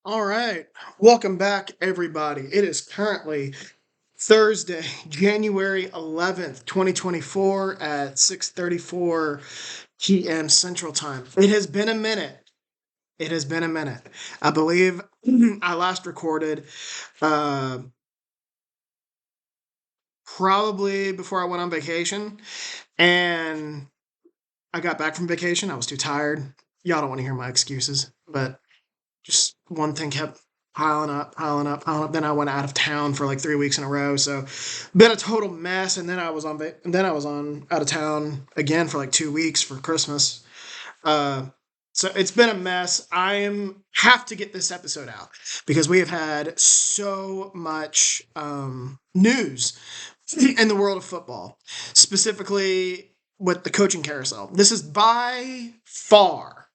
All right. Welcome back, everybody. It is currently Thursday, January 11th, 2024 at 6:34 p.m. Central Time. It has been a minute. It has been a minute. I believe I last recorded uh, probably before I went on vacation, and I got back from vacation. I was too tired. Y'all don't want to hear my excuses, but just one thing kept piling up, piling up, piling up. Then I went out of town for like 3 weeks in a row, so been a total mess. And then I was on out of town again for like 2 weeks for Christmas. Uh, so it's been a mess. I am have to get this episode out because we have had so much news in the world of football, specifically with the coaching carousel. This is by far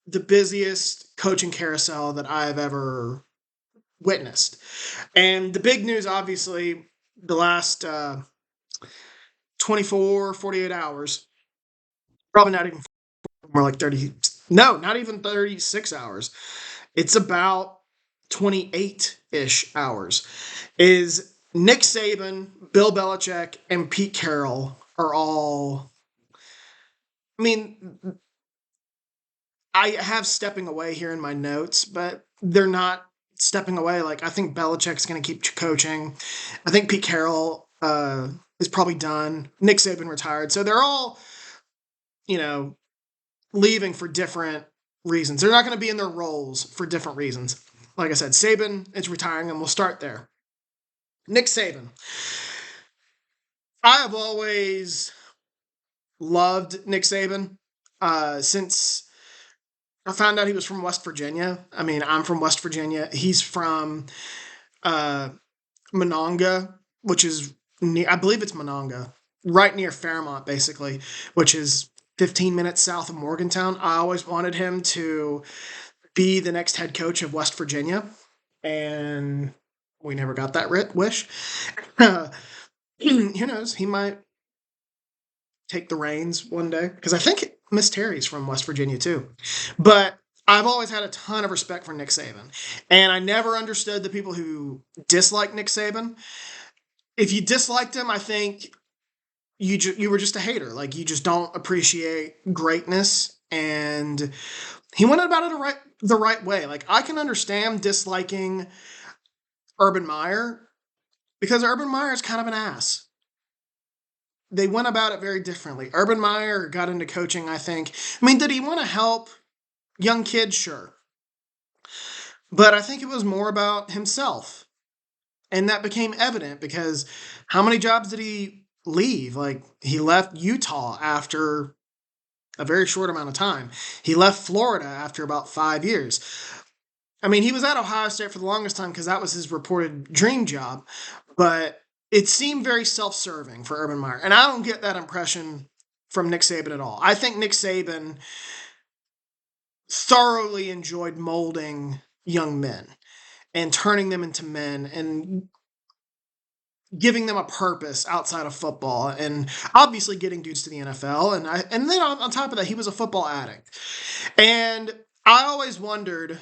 the busiest coaching carousel that I've ever witnessed. And the big news, obviously, the last 24, 48 hours, probably not even more like 30, no, not even 36 hours. It's about 28 ish hours. Is Nick Saban, Bill Belichick, and Pete Carroll are all. I mean, I have stepping away here in my notes, but they're not stepping away. Like I think Belichick's going to keep coaching. I think Pete Carroll is probably done. Nick Saban retired, so they're all you know leaving for different reasons. They're not going to be in their roles for different reasons. Like I said, Saban is retiring, and we'll start there. Nick Saban. I have always loved Nick Saban since I found out he was from West Virginia. I mean, I'm from West Virginia. He's from uh, Monongah, which is near, I believe it's Monongah, right near Fairmont, basically, which is 15 minutes south of Morgantown. I always wanted him to be the next head coach of West Virginia, and we never got that wish. Who knows? He might take the reins one day because I think Miss Terry's from West Virginia too. But I've always had a ton of respect for Nick Saban, and I never understood the people who dislike Nick Saban. If you disliked him, I think you were just a hater. Like you just don't appreciate greatness, and he went about it the right way. Like I can understand disliking Urban Meyer because Urban Meyer is kind of an ass. They went about it very differently. Urban Meyer got into coaching, I think. I mean, did he want to help young kids? Sure. But I think it was more about himself. And that became evident because how many jobs did he leave? Like, he left Utah after a very short amount of time. He left Florida after about 5 years. I mean, he was at Ohio State for the longest time because that was his reported dream job. But it seemed very self-serving for Urban Meyer. And I don't get that impression from Nick Saban at all. I think Nick Saban thoroughly enjoyed molding young men and turning them into men and giving them a purpose outside of football and obviously getting dudes to the NFL and then on top of that he was a football addict. And I always wondered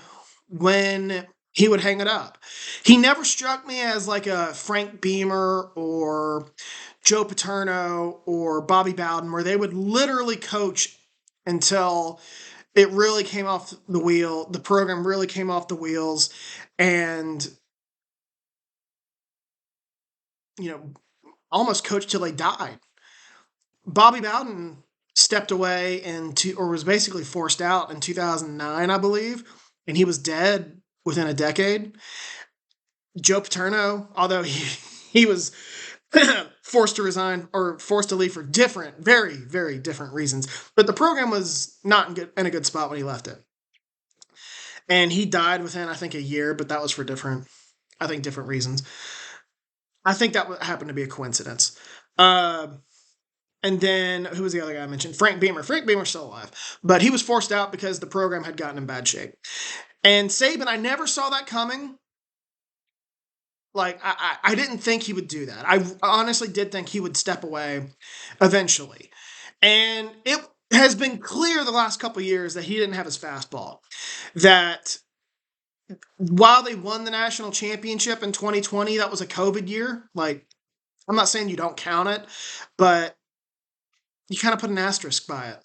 when he would hang it up. He never struck me as like a Frank Beamer or Joe Paterno or Bobby Bowden where they would literally coach until it really came off the wheel. The program really came off the wheels, and you know, almost coached till they died. Bobby Bowden stepped away or was basically forced out in 2009, I believe, and he was dead within a decade. Joe Paterno, although he was forced to resign or forced to leave for different, very, very different reasons, but the program was not in a good spot when he left it. And he died within, I think, a year, but that was for different reasons. I think that happened to be a coincidence. Uh, and then who was the other guy I mentioned? Frank Beamer. Frank Beamer's still alive, but he was forced out because the program had gotten in bad shape. And Saban, I never saw that coming. Like I didn't think he would do that. I honestly did think he would step away eventually, and it has been clear the last couple of years that he didn't have his fastball. That while they won the national championship in 2020, that was a COVID year. Like, I'm not saying you don't count it, but you kind of put an asterisk by it.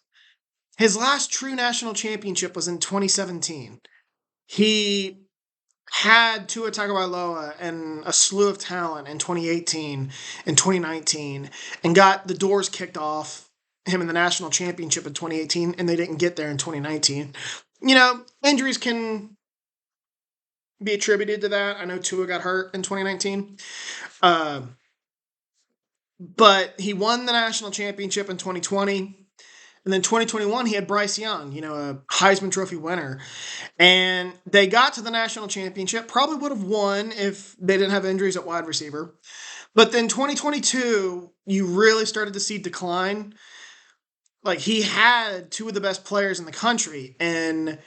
His last true national championship was in 2017. He had Tua Tagovailoa and a slew of talent in 2018 and 2019 and got the doors kicked off him in the national championship in 2018, and they didn't get there in 2019. Injuries can be attributed to that. I know Tua got hurt in 2019. Uh, but he won the national championship in 2020. And then 2021, he had Bryce Young, a Heisman Trophy winner. And they got to the national championship, probably would have won if they didn't have injuries at wide receiver. But then 2022, you really started to see decline. Like, he had two of the best players in the country in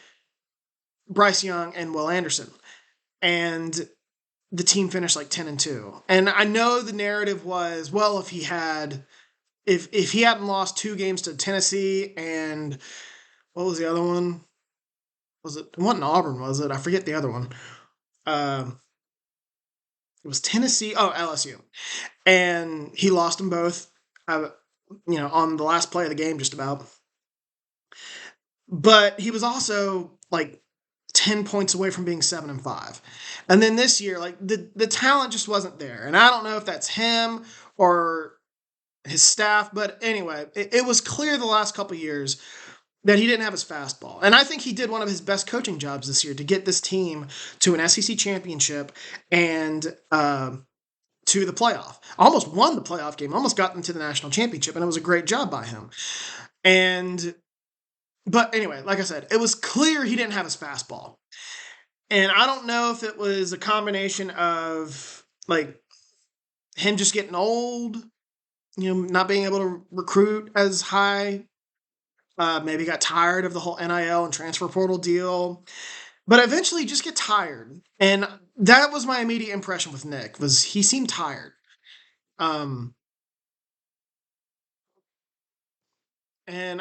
Bryce Young and Will Anderson. And the team finished like 10-2. And I know the narrative was, well, if he hadn't lost 2 games to Tennessee and what was the other one? It wasn't Auburn, was it? I forget the other one. It was Tennessee. Oh, LSU. And he lost them both, on the last play of the game, just about. But he was also like 10 points away from being 7-5. And then this year, like the talent just wasn't there. And I don't know if that's him or his staff, but anyway, it was clear the last couple of years that he didn't have his fastball. And I think he did one of his best coaching jobs this year to get this team to an SEC championship and to the playoff. Almost won the playoff game, almost got them to the national championship, and it was a great job by him. But anyway, like I said, it was clear he didn't have his fastball. And I don't know if it was a combination of like him just getting old, not being able to recruit as high. Maybe got tired of the whole NIL and transfer portal deal. But eventually you just get tired. And that was my immediate impression with Nick, was he seemed tired. And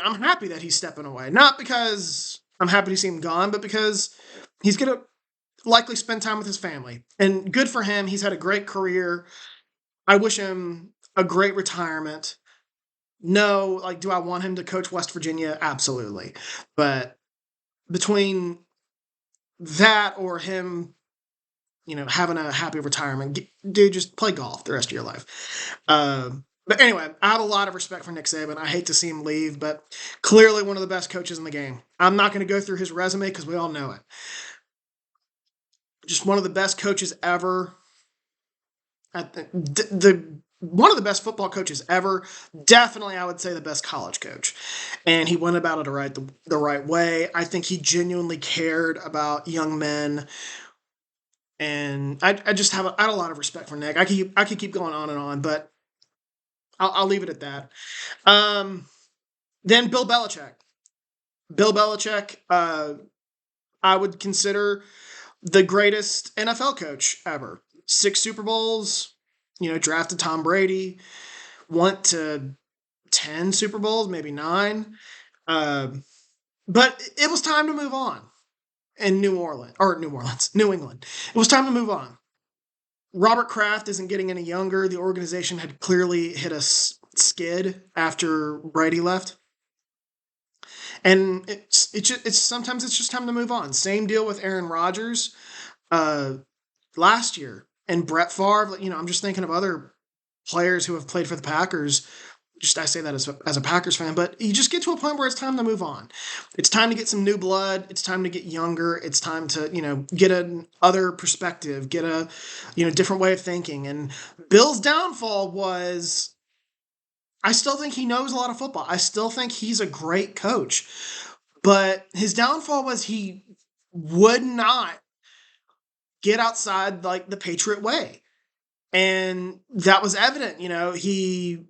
I'm happy that he's stepping away. Not because I'm happy to see him gone, but because he's going to likely spend time with his family. And good for him. He's had a great career. I wish him a great retirement. No, like, do I want him to coach West Virginia? Absolutely. But between that or him, having a happy retirement, dude, just play golf the rest of your life. But anyway, I have a lot of respect for Nick Saban. I hate to see him leave, but clearly one of the best coaches in the game. I'm not going to go through his resume because we all know it. Just one of the best coaches ever. At the one of the best football coaches ever. Definitely, I would say the best college coach. And he went about it the right way. I think he genuinely cared about young men. And I had a lot of respect for Nick. I could keep going on and on, but I'll leave it at that. Then Bill Belichick. Bill Belichick, I would consider the greatest NFL coach ever. 6 Super Bowls, drafted Tom Brady, went to 10 Super Bowls, maybe 9. But it was time to move on in New England. It was time to move on. Robert Kraft isn't getting any younger. The organization had clearly hit a skid after Brady left. And it's sometimes it's just time to move on. Same deal with Aaron Rodgers last year. And Brett Favre, I'm just thinking of other players who have played for the Packers. I say that as a Packers fan, but you just get to a point where it's time to move on. It's time to get some new blood. It's time to get younger. It's time to, get an other perspective, get a, different way of thinking. And Bill's downfall was, I still think he knows a lot of football. I still think he's a great coach. But his downfall was he would not get outside like the Patriot way. And that was evident. He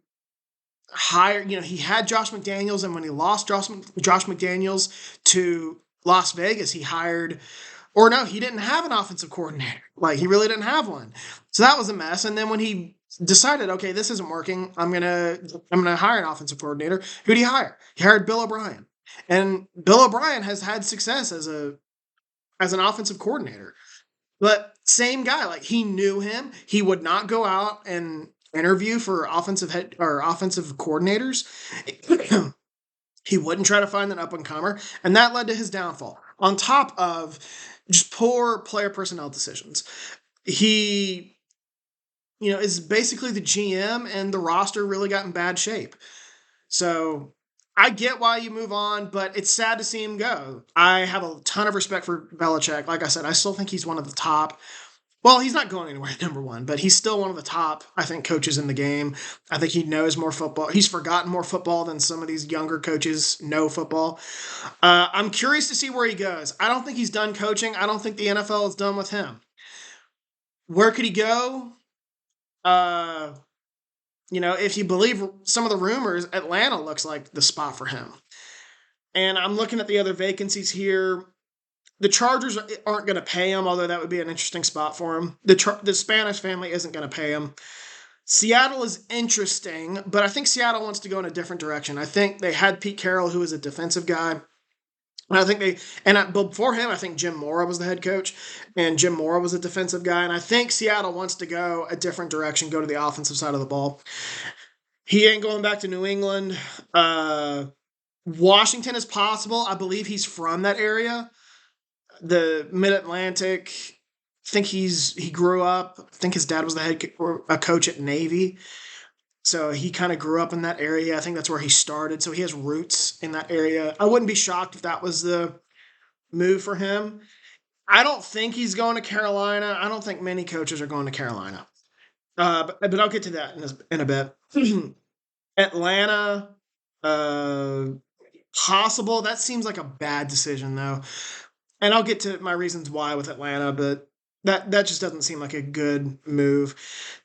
hired, he had Josh McDaniels, and when he lost Josh McDaniels to Las Vegas, he didn't have an offensive coordinator. Like, he really didn't have one. So that was a mess. And then when he decided, okay, this isn't working, I'm gonna hire an offensive coordinator. Who did he hire? He hired Bill O'Brien. And Bill O'Brien has had success as as an offensive coordinator. But same guy, like he knew him. He would not go out and interview for offensive head or offensive coordinators. He wouldn't try to find an up and comer, and that led to his downfall. On top of just poor player personnel decisions, he, is basically the GM, and the roster really got in bad shape. So I get why you move on, but it's sad to see him go. I have a ton of respect for Belichick. Like I said, I still think he's one of the top. Well, he's not going anywhere, number one, but he's still one of the top, I think, coaches in the game. I think he knows more football. He's forgotten more football than some of these younger coaches know football. I'm curious to see where he goes. I don't think he's done coaching. I don't think the NFL is done with him. Where could he go? Uh, if you believe some of the rumors, Atlanta looks like the spot for him. And I'm looking at the other vacancies here. The Chargers aren't going to pay him, although that would be an interesting spot for him. The Spanish family isn't going to pay him. Seattle is interesting, but I think Seattle wants to go in a different direction. I think they had Pete Carroll, who was a defensive guy. And I think before him, I think Jim Mora was the head coach, and Jim Mora was a defensive guy. And I think Seattle wants to go a different direction, go to the offensive side of the ball. He ain't going back to New England. Washington is possible. I believe he's from that area, the Mid-Atlantic. I think he grew up. I think his dad was a coach at Navy. So he kind of grew up in that area. I think that's where he started. So he has roots in that area. I wouldn't be shocked if that was the move for him. I don't think he's going to Carolina. I don't think many coaches are going to Carolina. But I'll get to that in a bit. Atlanta, possible. That seems like a bad decision, though. And I'll get to my reasons why with Atlanta, but that just doesn't seem like a good move.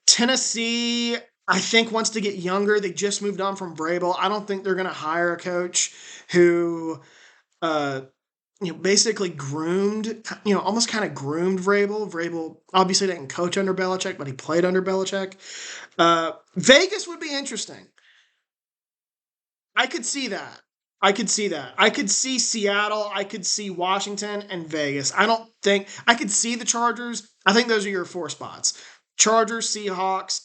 Tennessee, I think, wants to get younger. They just moved on from Vrabel. I don't think they're going to hire a coach who, basically almost kind of groomed Vrabel. Vrabel obviously didn't coach under Belichick, but he played under Belichick. Vegas would be interesting. I could see that. I could see Seattle. I could see Washington and Vegas. I could see the Chargers. I think those are your four spots. Chargers, Seahawks,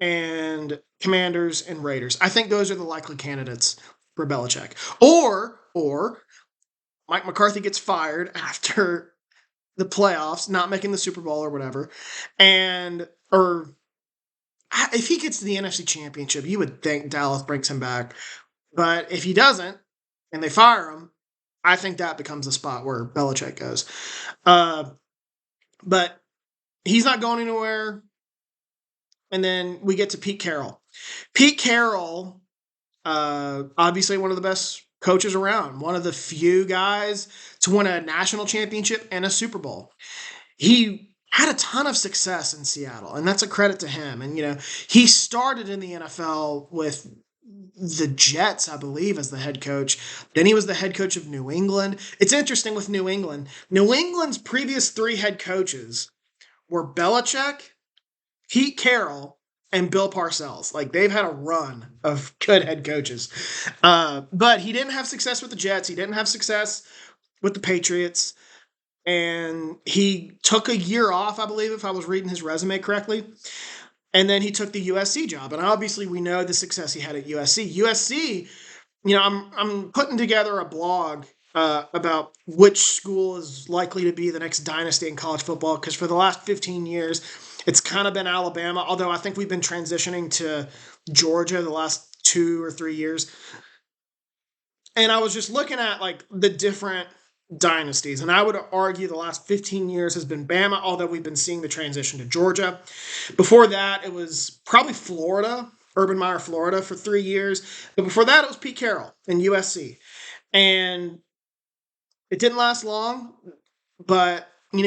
and Commanders and Raiders. I think those are the likely candidates for Belichick. Or Mike McCarthy gets fired after the playoffs, not making the Super Bowl or whatever. Or if he gets to the NFC Championship, you would think Dallas brings him back. But if he doesn't, and they fire him, I think that becomes the spot where Belichick goes. But he's not going anywhere. And then we get to Pete Carroll. Pete Carroll, obviously one of the best coaches around, one of the few guys to win a national championship and a Super Bowl. He had a ton of success in Seattle, and that's a credit to him. And, he started in the NFL with the Jets, I believe, as the head coach. Then he was the head coach of New England. It's interesting with New England. New England's previous three head coaches were Belichick, Pete Carroll, and Bill Parcells. Like, they've had a run of good head coaches. But he didn't have success with the Jets. He didn't have success with the Patriots. And he took a year off, I believe, if I was reading his resume correctly. And then he took the USC job. And obviously we know the success he had at USC. USC, I'm putting together a blog about which school is likely to be the next dynasty in college football, because for the last 15 years, it's kind of been Alabama, although I think we've been transitioning to Georgia the last 2 or 3 years. And I was just looking at the different dynasties, and I would argue the last 15 years has been Bama, although we've been seeing the transition to Georgia. Before that, it was probably Florida, Urban Meyer, Florida, for 3 years. But before that, it was Pete Carroll and USC. And it didn't last long, but, from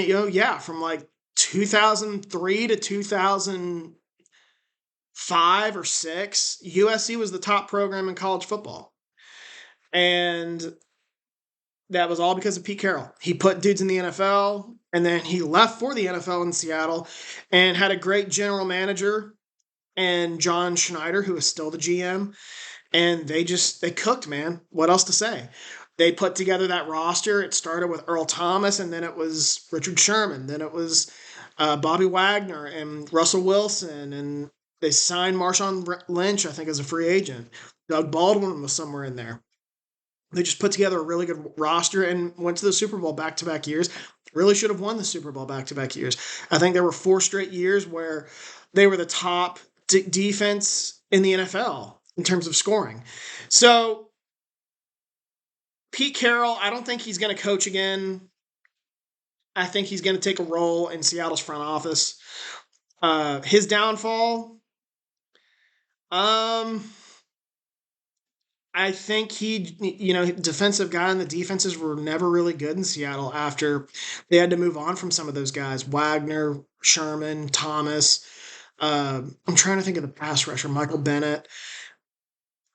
2003 to 2005 or 6, USC was the top program in college football. And that was all because of Pete Carroll. He put dudes in the NFL, and then he left for the NFL in Seattle and had a great general manager and John Schneider, who is still the GM. And they cooked, man. What else to say? They put together that roster. It started with Earl Thomas, and then it was Richard Sherman. Then it was Bobby Wagner and Russell Wilson, and they signed Marshawn Lynch, I think, as a free agent. Doug Baldwin was somewhere in there. They just put together a really good roster and went to the Super Bowl back to back years. Really should have won the Super Bowl back to back years. I think there were 4 straight years where they were the top defense in the NFL in terms of scoring. So, Pete Carroll, I don't think he's going to coach again. I think he's going to take a role in Seattle's front office. His downfall, um, I think defensive guy, and the defenses were never really good in Seattle after they had to move on from some of those guys. Wagner, Sherman, Thomas. I'm trying to think of the pass rusher, Michael Bennett.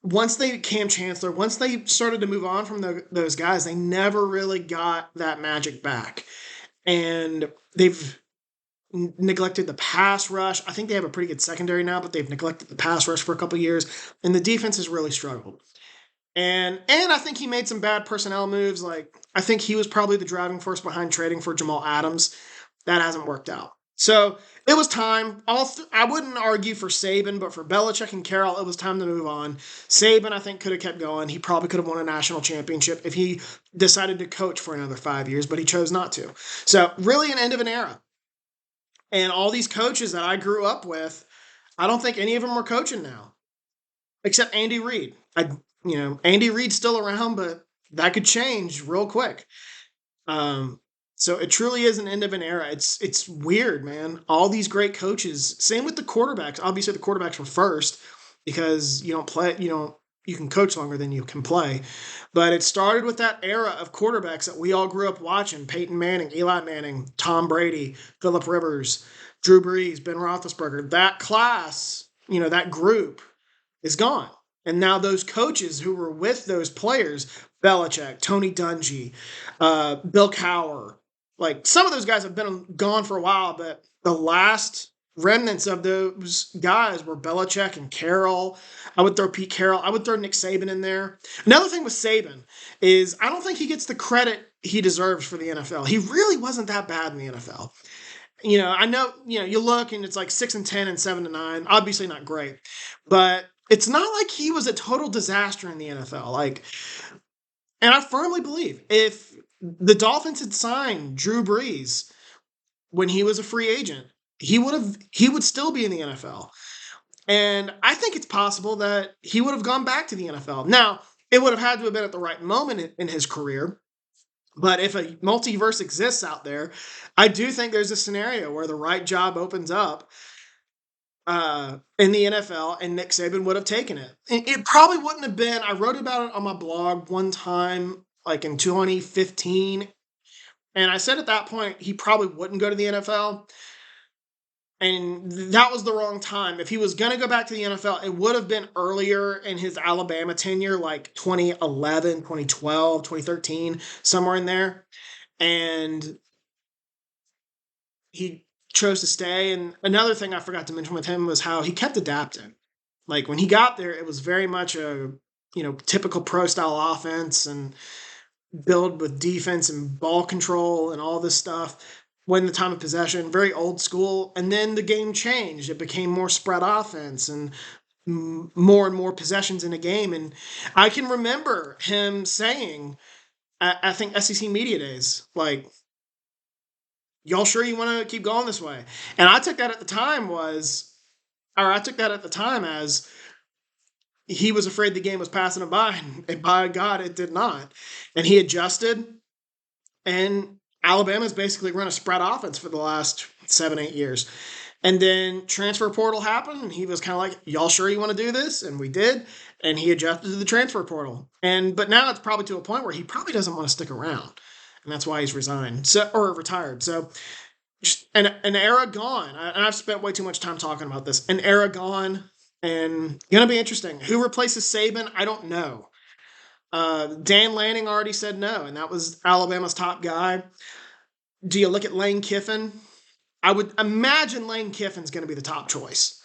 Once they Cam Chancellor, once they started to move on from those guys, they never really got that magic back. And they've neglected the pass rush. I think they have a pretty good secondary now, but they've neglected the pass rush for a couple years, and the defense has really struggled. And I think he made some bad personnel moves. Like, I think he was probably the driving force behind trading for Jamal Adams. That hasn't worked out. So it was time. I wouldn't argue for Saban, but for Belichick and Carroll, it was time to move on. Saban, I think, could have kept going. He probably could have won a national championship if he decided to coach for another 5 years, but he chose not to. So really an end of an era. And all these coaches that I grew up with, I don't think any of them are coaching now, except Andy Reid. Andy Reid's still around, but that could change real quick. So it truly is an end of an era. It's weird, man. All these great coaches. Same with the quarterbacks. Obviously, the quarterbacks were first because you can coach longer than you can play. But it started with that era of quarterbacks that we all grew up watching: Peyton Manning, Eli Manning, Tom Brady, Philip Rivers, Drew Brees, Ben Roethlisberger. That class, that group is gone. And now those coaches who were with those players, Belichick, Tony Dungy, Bill Cowher, like some of those guys have been gone for a while, but the last remnants of those guys were Belichick and Carroll. I would throw Pete Carroll. I would throw Nick Saban in there. Another thing with Saban is I don't think he gets the credit he deserves for the NFL. He really wasn't that bad in the NFL. I know, you look and it's like 6-10 and 7-9. Obviously not great, but it's not like he was a total disaster in the NFL. And I firmly believe if the Dolphins had signed Drew Brees when he was a free agent, he would still be in the NFL. And I think it's possible that he would have gone back to the NFL. Now, it would have had to have been at the right moment in his career. But if a multiverse exists out there, I do think there's a scenario where the right job opens up in the NFL, and Nick Saban would have taken it. It probably wouldn't have been. I wrote about it on my blog one time, like in 2015, and I said at that point he probably wouldn't go to the NFL, and that was the wrong time. If he was going to go back to the NFL, it would have been earlier in his Alabama tenure, like 2011, 2012, 2013, somewhere in there, and he chose to stay. And another thing I forgot to mention with him was how he kept adapting. Like when he got there, it was very much a typical pro style offense and build with defense and ball control and all this stuff. Win the time of possession, very old school. And then the game changed. It became more spread offense and more and more possessions in a game. And I can remember him saying, I think SEC Media Days, like, y'all sure you want to keep going this way? And I took that at the time as he was afraid the game was passing him by, and by God, it did not. And he adjusted, and Alabama's basically run a spread offense for the last 7-8 years. And then transfer portal happened, and he was kind of like, y'all sure you want to do this? And we did, and he adjusted to the transfer portal. But now it's probably to a point where he probably doesn't want to stick around, and that's why he's resigned or retired. So just an era gone. And I've spent way too much time talking about this. An era gone, and going to be interesting. Who replaces Saban? I don't know. Dan Lanning already said no, and that was Alabama's top guy. Do you look at Lane Kiffin? I would imagine Lane Kiffin's going to be the top choice.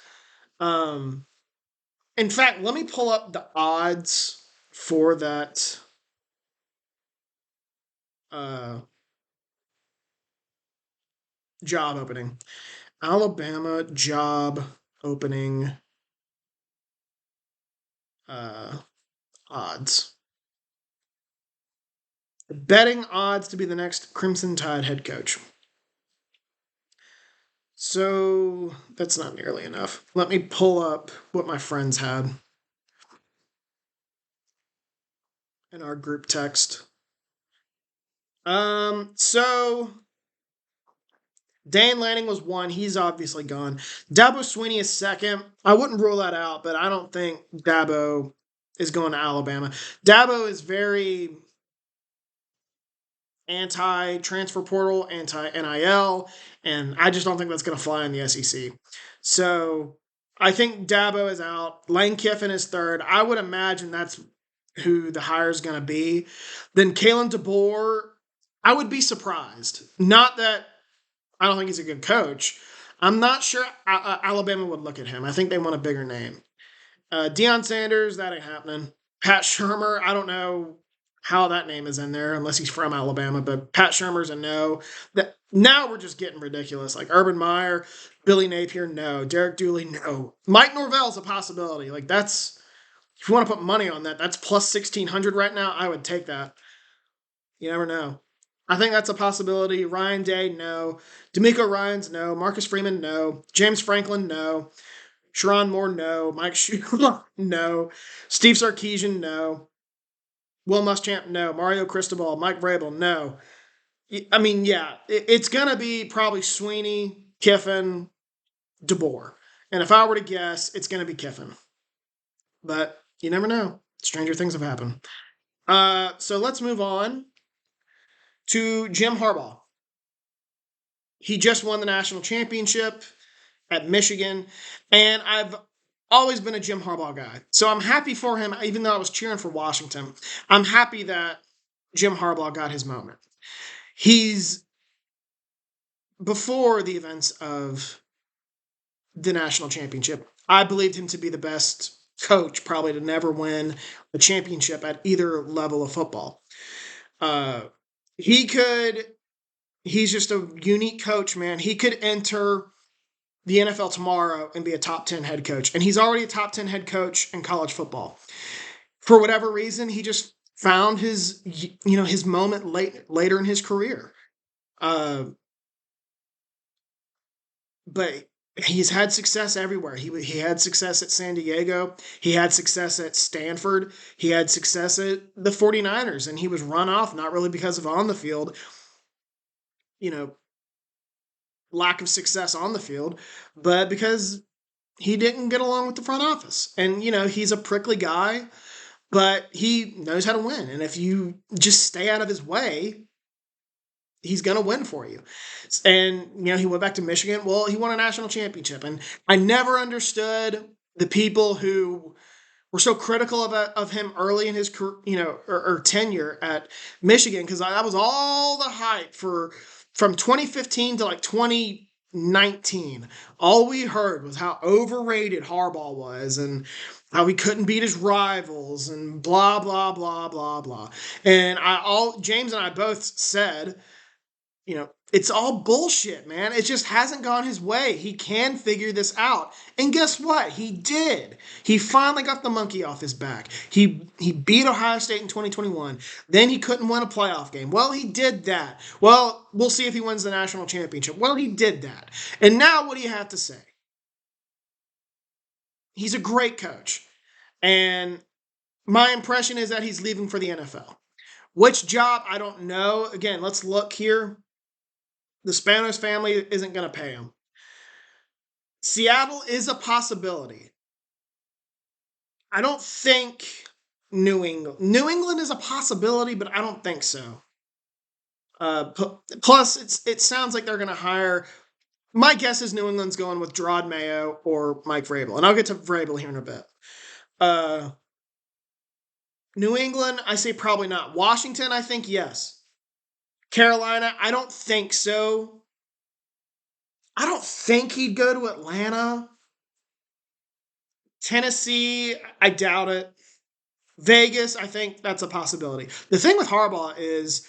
In fact, let me pull up the odds for that uh, job opening. Alabama job opening uh, odds. Betting odds to be the next Crimson Tide head coach. So that's not nearly enough. Let me pull up what my friends had in our group text. So Dan Lanning was one. He's obviously gone. Dabo Swinney is second. I wouldn't rule that out, but I don't think Dabo is going to Alabama. Dabo is very anti-transfer portal, anti-NIL, and I just don't think that's going to fly in the SEC. So I think Dabo is out. Lane Kiffin is third. I would imagine that's who the hire is going to be. Then Kalen DeBoer, I would be surprised. Not that I don't think he's a good coach. I'm not sure Alabama would look at him. I think they want a bigger name. Deion Sanders, that ain't happening. Pat Shermer, I don't know how that name is in there unless he's from Alabama, but Pat Shermer's a no. That now we're just getting ridiculous. Like Urban Meyer, Billy Napier, no. Derek Dooley, no. Mike Norvell's a possibility. Like that's if you want to put money on that, that's plus 1,600 right now. I would take that. You never know. I think that's a possibility. Ryan Day, no. D'Amico Ryans, no. Marcus Freeman, no. James Franklin, no. Sharon Moore, no. Mike Shula, no. Steve Sarkeesian, no. Will Muschamp, no. Mario Cristobal, Mike Vrabel, no. I mean, yeah, it's going to be probably Sweeney, Kiffin, DeBoer. And if I were to guess, it's going to be Kiffin. But you never know. Stranger things have happened. So let's move on to Jim Harbaugh. He just won the national championship at Michigan, and I've always been a Jim Harbaugh guy. So I'm happy for him, even though I was cheering for Washington. I'm happy that Jim Harbaugh got his moment. He's, before the events of the national championship, I believed him to be the best coach probably to never win a championship at either level of football. Uh, he could, he's just a unique coach, man. He could enter the NFL tomorrow and be a top 10 head coach. And he's already a top 10 head coach in college football. For whatever reason, he just found his, his moment later in his career. But he's had success everywhere. He had success at San Diego. He had success at Stanford. He had success at the 49ers, and he was run off, not really because of on the field, lack of success on the field, but because he didn't get along with the front office. And, he's a prickly guy, but he knows how to win. And if you just stay out of his way, he's going to win for you. And, he went back to Michigan. Well, he won a national championship. And I never understood the people who were so critical of him early in his career, or tenure at Michigan, because that was all the hype from 2015 to like 2019. All we heard was how overrated Harbaugh was and how he couldn't beat his rivals and blah blah blah blah blah. And James and I both said, it's all bullshit, man. It just hasn't gone his way. He can figure this out. And guess what? He did. He finally got the monkey off his back. He beat Ohio State in 2021. Then he couldn't win a playoff game. Well, he did that. Well, we'll see if he wins the national championship. Well, he did that. And now what do you have to say? He's a great coach. And my impression is that he's leaving for the NFL. Which job? I don't know. Again, let's look here. The Spanos family isn't going to pay him. Seattle is a possibility. I don't think New England. New England is a possibility, but I don't think so. Plus, it sounds like they're going to hire. My guess is New England's going with Gerard Mayo or Mike Vrabel, and I'll get to Vrabel here in a bit. New England, I say probably not. Washington, I think yes. Carolina, I don't think so. I don't think he'd go to Atlanta. Tennessee, I doubt it. Vegas, I think that's a possibility. The thing with Harbaugh is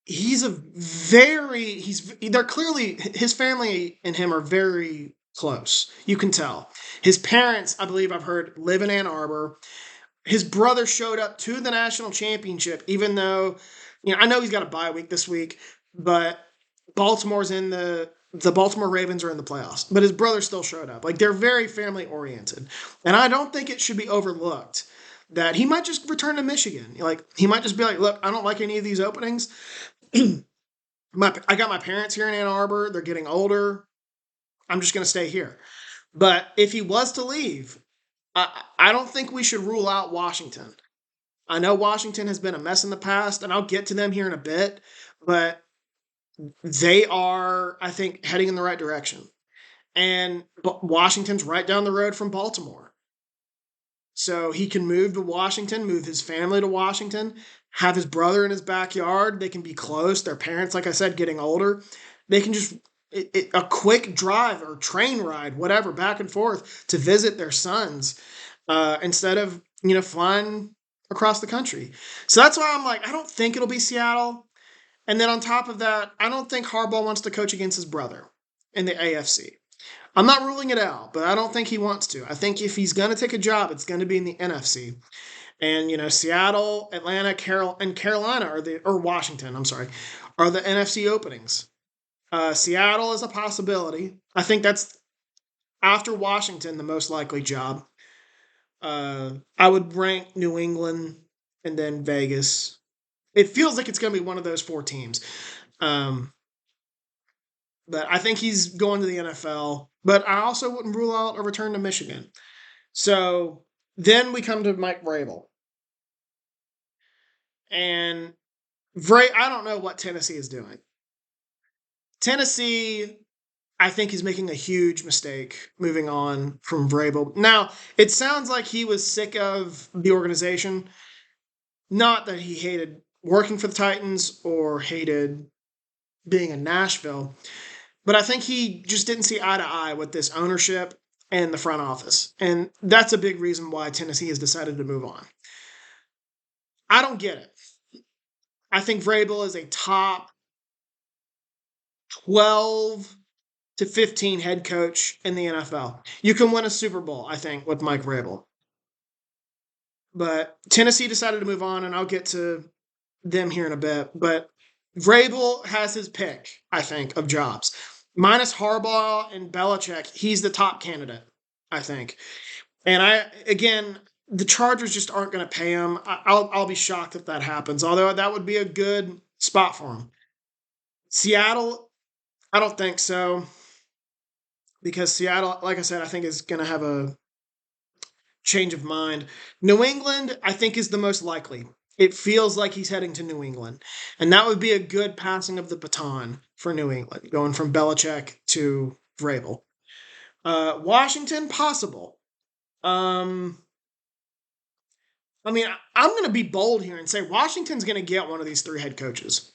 he's a very they're clearly his family and him are very close. You can tell. His parents, I believe I've heard, live in Ann Arbor. His brother showed up to the national championship, even though, I know he's got a bye week this week, but Baltimore's in the Baltimore Ravens are in the playoffs, but his brother still showed up. Like they're very family oriented, and I don't think it should be overlooked that he might just return to Michigan. Like he might just be like, look, I don't like any of these openings. I got my parents here in Ann Arbor. They're getting older. I'm just going to stay here. But if he was to leave, I don't think we should rule out Washington. I know Washington has been a mess in the past, and I'll get to them here in a bit, but they are, I think, heading in the right direction. And Washington's right down the road from Baltimore. So he can move to Washington, move his family to Washington, have his brother in his backyard. They can be close. Their parents, like I said, getting older. They can just a quick drive or train ride, whatever, back and forth to visit their sons instead of flying across the country. So that's why I'm like, I don't think it'll be Seattle. And then on top of that, I don't think Harbaugh wants to coach against his brother in the AFC. I'm not ruling it out, but I don't think he wants to. I think if he's going to take a job, it's going to be in the NFC. And Seattle, Atlanta, Carolina or Washington, I'm sorry, are the NFC openings. Seattle is a possibility. I think that's after Washington the most likely job. I would rank New England and then Vegas. It feels like it's going to be one of those four teams. Um, but I think he's going to the NFL. But I also wouldn't rule out a return to Michigan. So then we come to Mike Vrabel. And I don't know what Tennessee is doing. Tennessee, I think, is making a huge mistake moving on from Vrabel. Now, it sounds like he was sick of the organization. Not that he hated working for the Titans or hated being in Nashville, but I think he just didn't see eye to eye with this ownership and the front office. And that's a big reason why Tennessee has decided to move on. I don't get it. I think Vrabel is a top 12 to 15 head coach in the NFL. You can win a Super Bowl, I think, with Mike Vrabel. But Tennessee decided to move on, and I'll get to them here in a bit. But Vrabel has his pick, I think, of jobs. Minus Harbaugh and Belichick, he's the top candidate, I think. And again, the Chargers just aren't going to pay him. I'll be shocked if that happens. Although that would be a good spot for him. Seattle, I don't think so, because Seattle, like I said, I think is going to have a change of mind. New England, I think, is the most likely. It feels like he's heading to New England. And that would be a good passing of the baton for New England, going from Belichick to Vrabel. Washington, possible. Um, I mean, I'm going to be bold here and say Washington's going to get one of these three head coaches.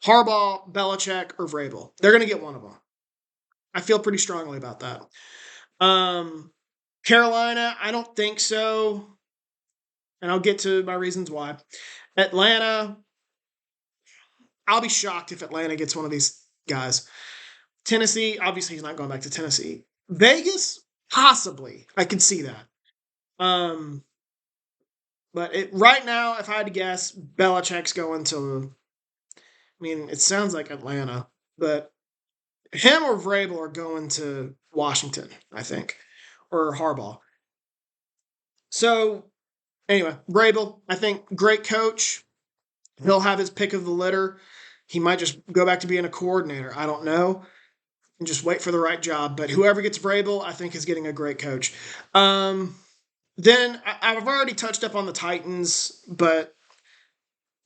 Harbaugh, Belichick, or Vrabel. They're going to get one of them. I feel pretty strongly about that. Carolina, I don't think so. And I'll get to my reasons why. Atlanta, I'll be shocked if Atlanta gets one of these guys. Tennessee, obviously he's not going back to Tennessee. Vegas, possibly. I could see that. But right now, if I had to guess, Belichick's going to, I mean, it sounds like Atlanta, but him or Vrabel are going to Washington, I think, or Harbaugh. So anyway, Vrabel, I think, great coach. He'll have his pick of the litter. He might just go back to being a coordinator. I don't know. And just wait for the right job. But whoever gets Vrabel, I think, is getting a great coach. Then I've already touched up on the Titans, but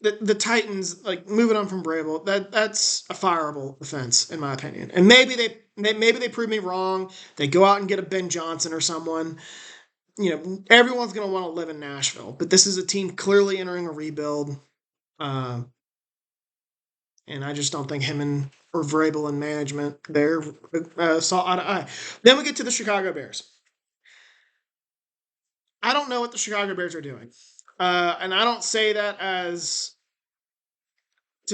the Titans, like moving on from Vrabel, that's a fireable offense in my opinion. And maybe they prove me wrong. They go out and get a Ben Johnson or someone. Everyone's going to want to live in Nashville, but this is a team clearly entering a rebuild. And I just don't think him or Vrabel and management there saw eye to eye. Then we get to the Chicago Bears. I don't know what the Chicago Bears are doing. And I don't say that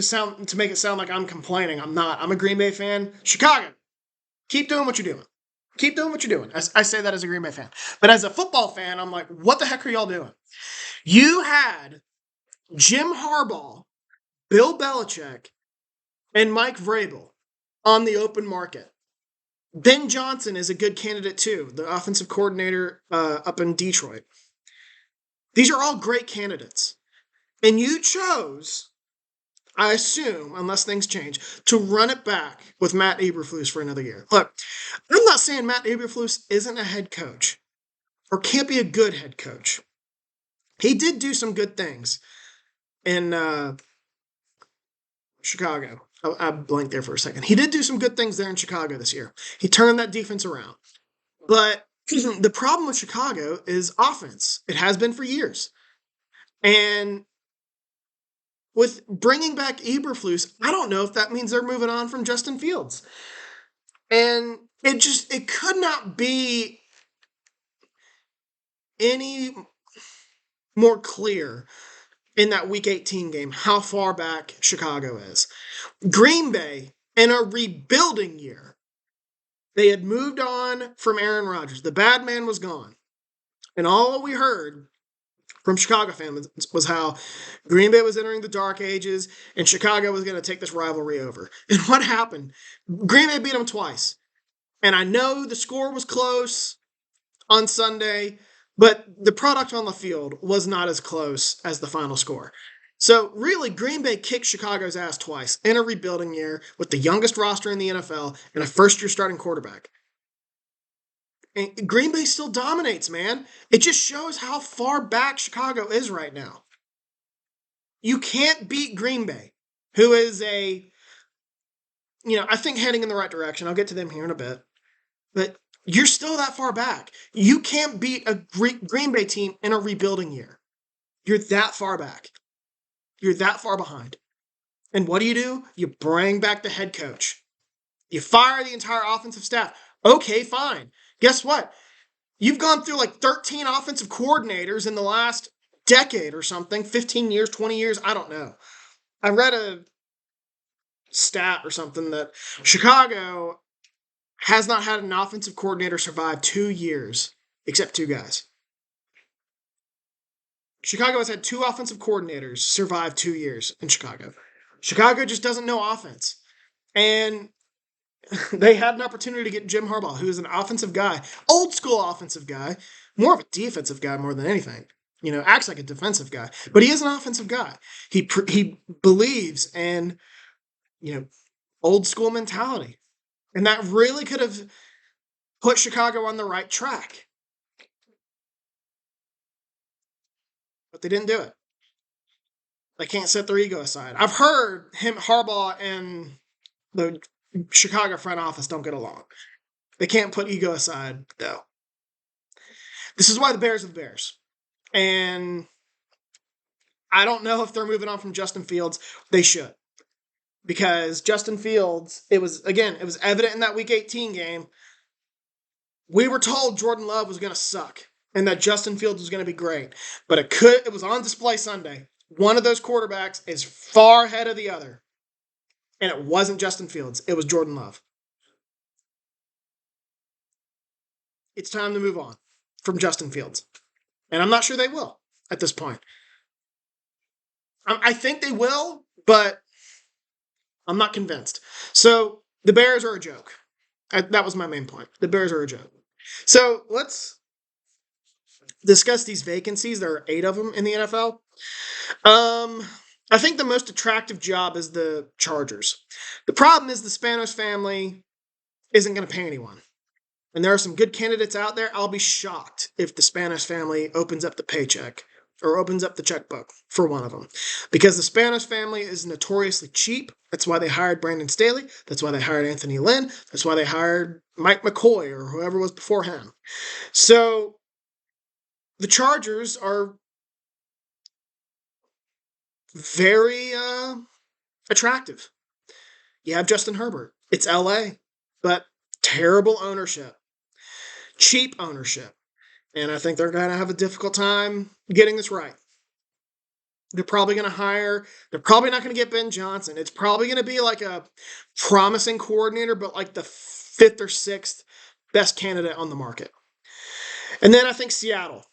to make it sound like I'm complaining. I'm not. I'm a Green Bay fan. Chicago, keep doing what you're doing. Keep doing what you're doing. I say that as a Green Bay fan. But as a football fan, I'm like, what the heck are y'all doing? You had Jim Harbaugh, Bill Belichick, and Mike Vrabel on the open market. Ben Johnson is a good candidate too, the offensive coordinator up in Detroit. These are all great candidates. And you chose, I assume, unless things change, to run it back with Matt Eberflus for another year. Look, I'm not saying Matt Eberflus isn't a head coach or can't be a good head coach. He did do some good things in Chicago. I blanked there for a second. He did do some good things there in Chicago this year. He turned that defense around. But the problem with Chicago is offense. It has been for years. And with bringing back Eberflus, I don't know if that means they're moving on from Justin Fields. And it could not be any more clear in that Week 18 game how far back Chicago is. Green Bay, in a rebuilding year, they had moved on from Aaron Rodgers. The bad man was gone. And all we heard from Chicago fans was how Green Bay was entering the dark ages and Chicago was going to take this rivalry over. And what happened? Green Bay beat them twice. And I know the score was close on Sunday, but the product on the field was not as close as the final score. So really, Green Bay kicked Chicago's ass twice in a rebuilding year with the youngest roster in the NFL and a first-year starting quarterback. And Green Bay still dominates, man. It just shows how far back Chicago is right now. You can't beat Green Bay, who is I think heading in the right direction. I'll get to them here in a bit. But you're still that far back. You can't beat a Green Bay team in a rebuilding year. You're that far back. You're that far behind. And what do? You bring back the head coach. You fire the entire offensive staff. Okay, fine. Guess what? You've gone through like 13 offensive coordinators in the last decade or something, 15 years, 20 years, I don't know. I read a stat or something that Chicago has not had an offensive coordinator survive 2 years, except two guys. Chicago has had two offensive coordinators survive 2 years in Chicago. Chicago just doesn't know offense. And they had an opportunity to get Jim Harbaugh, who is an offensive guy, old school offensive guy, more of a defensive guy more than anything. Acts like a defensive guy, but he is an offensive guy. He believes in, old school mentality. And that really could have put Chicago on the right track. But they didn't do it. They can't set their ego aside. I've heard Harbaugh and the Chicago front office don't get along. They can't put ego aside, though. This is why the Bears are the Bears. And I don't know if they're moving on from Justin Fields. They should. Because Justin Fields, it was evident in that Week 18 game. We were told Jordan Love was going to suck and that Justin Fields was going to be great. But it was on display Sunday. One of those quarterbacks is far ahead of the other. And it wasn't Justin Fields. It was Jordan Love. It's time to move on from Justin Fields. And I'm not sure they will at this point. I think they will, but I'm not convinced. So the Bears are a joke. That was my main point. The Bears are a joke. So let's discuss these vacancies. There are 8 of them in the NFL. I think the most attractive job is the Chargers. The problem is the Spanos family isn't going to pay anyone. And there are some good candidates out there. I'll be shocked if the Spanos family opens up the paycheck or opens up the checkbook for one of them. Because the Spanos family is notoriously cheap. That's why they hired Brandon Staley. That's why they hired Anthony Lynn. That's why they hired Mike McCoy or whoever was before him. So the Chargers are very attractive. You have Justin Herbert. It's LA, but terrible ownership. Cheap ownership. And I think they're going to have a difficult time getting this right. They're probably going to hire. They're probably not going to get Ben Johnson. It's probably going to be like a promising coordinator, but like the fifth or sixth best candidate on the market. And then I think Seattle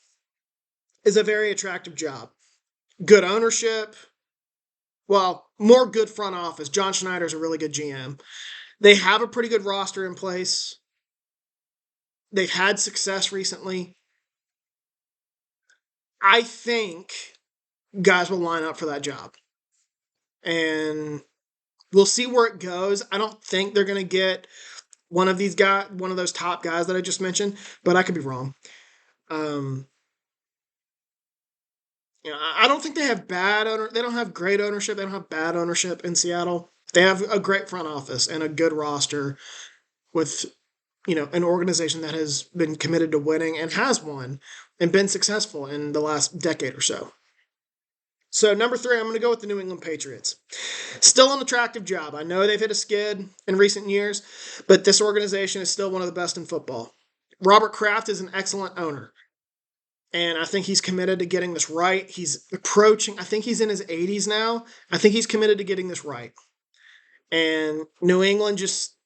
is a very attractive job. Good ownership. Well, more good front office. John Schneider's a really good GM. They have a pretty good roster in place. They've had success recently. I think guys will line up for that job. And we'll see where it goes. I don't think they're going to get one of those top guys that I just mentioned, but I could be wrong. Um, I don't think they have bad owner. They don't have great ownership. They don't have bad ownership in Seattle. They have a great front office and a good roster with an organization that has been committed to winning and has won and been successful in the last decade or so. So number 3, I'm going to go with the New England Patriots. Still an attractive job. I know they've hit a skid in recent years, but this organization is still one of the best in football. Robert Kraft is an excellent owner, and I think he's committed to getting this right. He's approaching, I think he's in his 80s now. I think he's committed to getting this right. And New England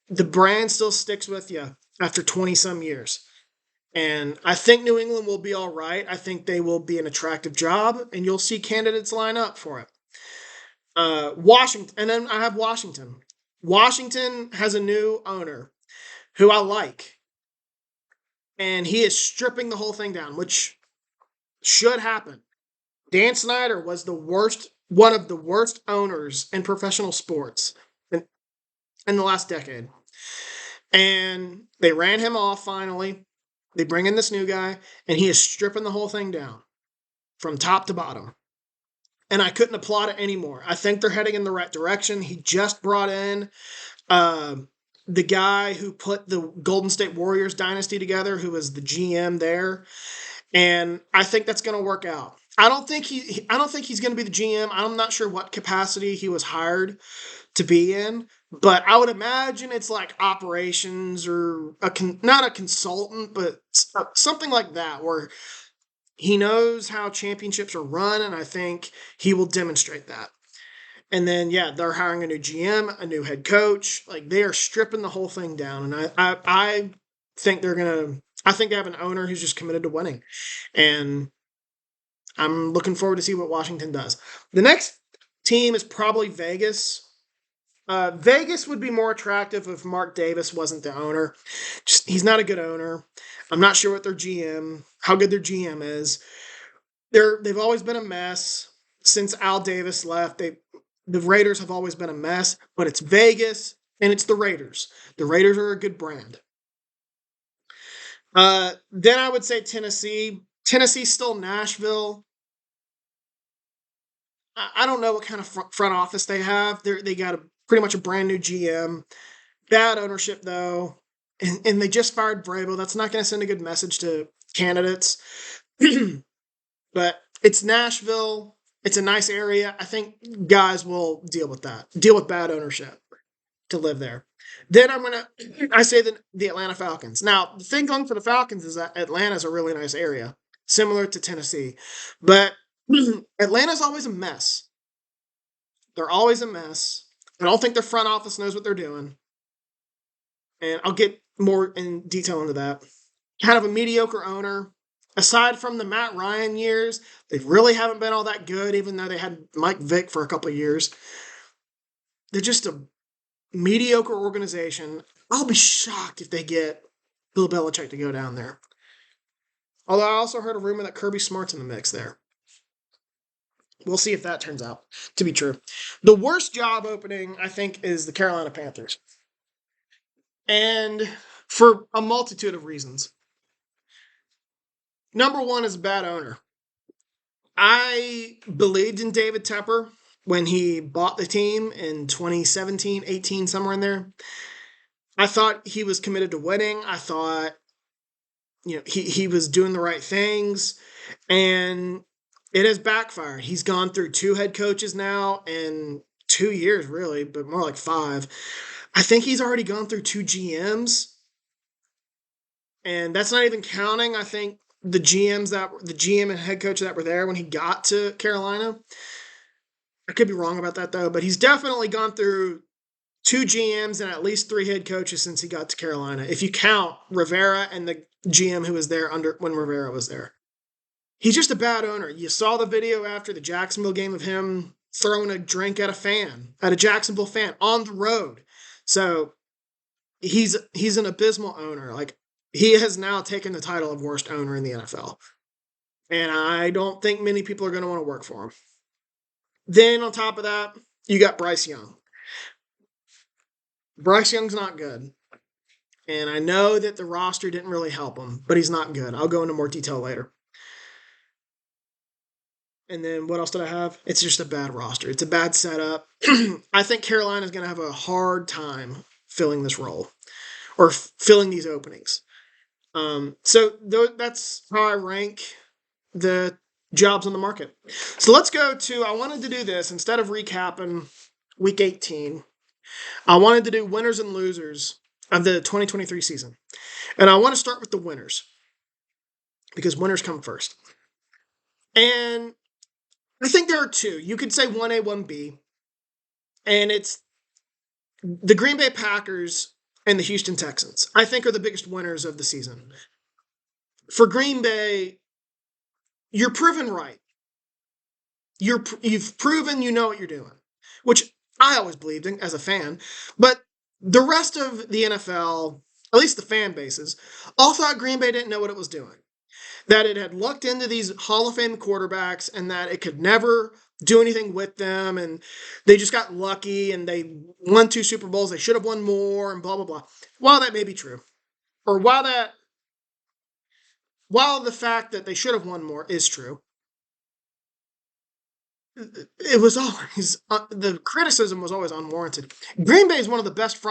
the brand still sticks with you after 20 some years. And I think New England will be all right. I think they will be an attractive job, and you'll see candidates line up for it. Washington, and then I have Washington. Washington has a new owner who I like, and he is stripping the whole thing down, which should happen. Dan Snyder was one of the worst owners in professional sports in the last decade. And they ran him off finally. They bring in this new guy, and he is stripping the whole thing down from top to bottom. And I couldn't applaud it anymore. I think they're heading in the right direction. He just brought in the guy who put the Golden State Warriors dynasty together, who was the GM there. And I think that's going to work out. I don't think he's going to be the GM. I'm not sure what capacity he was hired to be in, but I would imagine it's like operations or not a consultant, but something like that, where he knows how championships are run, and I think he will demonstrate that. And then, yeah, they're hiring a new GM, a new head coach. Like, they are stripping the whole thing down, and I think I think they have an owner who's just committed to winning, and I'm looking forward to see what Washington does. The next team is probably Vegas. Vegas would be more attractive if Mark Davis wasn't the owner. He's not a good owner. I'm not sure how good their GM is. They've always been a mess since Al Davis left. The Raiders have always been a mess, but it's Vegas and it's the Raiders. The Raiders are a good brand. Then I would say Tennessee. Tennessee's still Nashville. I don't know what kind of front office they have. They got pretty much a brand new GM. Bad ownership, though. And they just fired Vrabel. That's not going to send a good message to candidates. But it's Nashville. It's a nice area. I think guys will deal with that. Deal with bad ownership to live there. Then I say the Atlanta Falcons. Now, the thing going for the Falcons is that Atlanta's a really nice area, similar to Tennessee. But Atlanta's always a mess. They're always a mess. I don't think their front office knows what they're doing. And I'll get more in detail into that. Kind of a mediocre owner. Aside from the Matt Ryan years, they really haven't been all that good, even though they had Mike Vick for a couple of years. They're just a mediocre organization. I'll be shocked if they get Bill Belichick to go down there. Although I also heard a rumor that Kirby Smart's in the mix there. We'll see if that turns out to be true. The worst job opening, I think, is the Carolina Panthers. And for a multitude of reasons. Number 1 is a bad owner. I believed in David Tepper when he bought the team in 2017, 18, somewhere in there. I thought he was committed to winning. I thought he was doing the right things, and it has backfired. He's gone through 2 head coaches now in 2 years, really, but more like 5. I think he's already gone through 2 GMs, and that's not even counting, I think, the GM and head coach that were there when he got to Carolina. I could be wrong about that though, but he's definitely gone through two GMs and at least three head coaches since he got to Carolina. If you count Rivera and the GM who was there under when Rivera was there. He's just a bad owner. You saw the video after the Jacksonville game of him throwing a drink at a Jacksonville fan on the road. So he's an abysmal owner. Like he has now taken the title of worst owner in the NFL. And I don't think many people are going to want to work for him. Then on top of that, you got Bryce Young. Bryce Young's not good. And I know that the roster didn't really help him, but he's not good. I'll go into more detail later. And then what else did I have? It's just a bad roster. It's a bad setup. I think Carolina's going to have a hard time filling this role or filling these openings. So that's how I rank the jobs on the market. So let's go to, I wanted to do this instead of recapping week 18. I wanted to do winners and losers of the 2023 season. And I want to start with the winners because winners come first. And I think there are two. You could say 1A, 1B. And it's the Green Bay Packers and the Houston Texans, I think, are the biggest winners of the season. For Green Bay, you're proven right. You've proven you know what you're doing, which I always believed in as a fan. But the rest of the NFL, at least the fan bases, all thought Green Bay didn't know what it was doing. That it had looked into these Hall of Fame quarterbacks and that it could never do anything with them. And they just got lucky and they won 2 Super Bowls. They should have won more and blah, blah, blah. While that may be true, or while the fact that they should have won more is true, it was always the criticism was always unwarranted. Green Bay is one of the best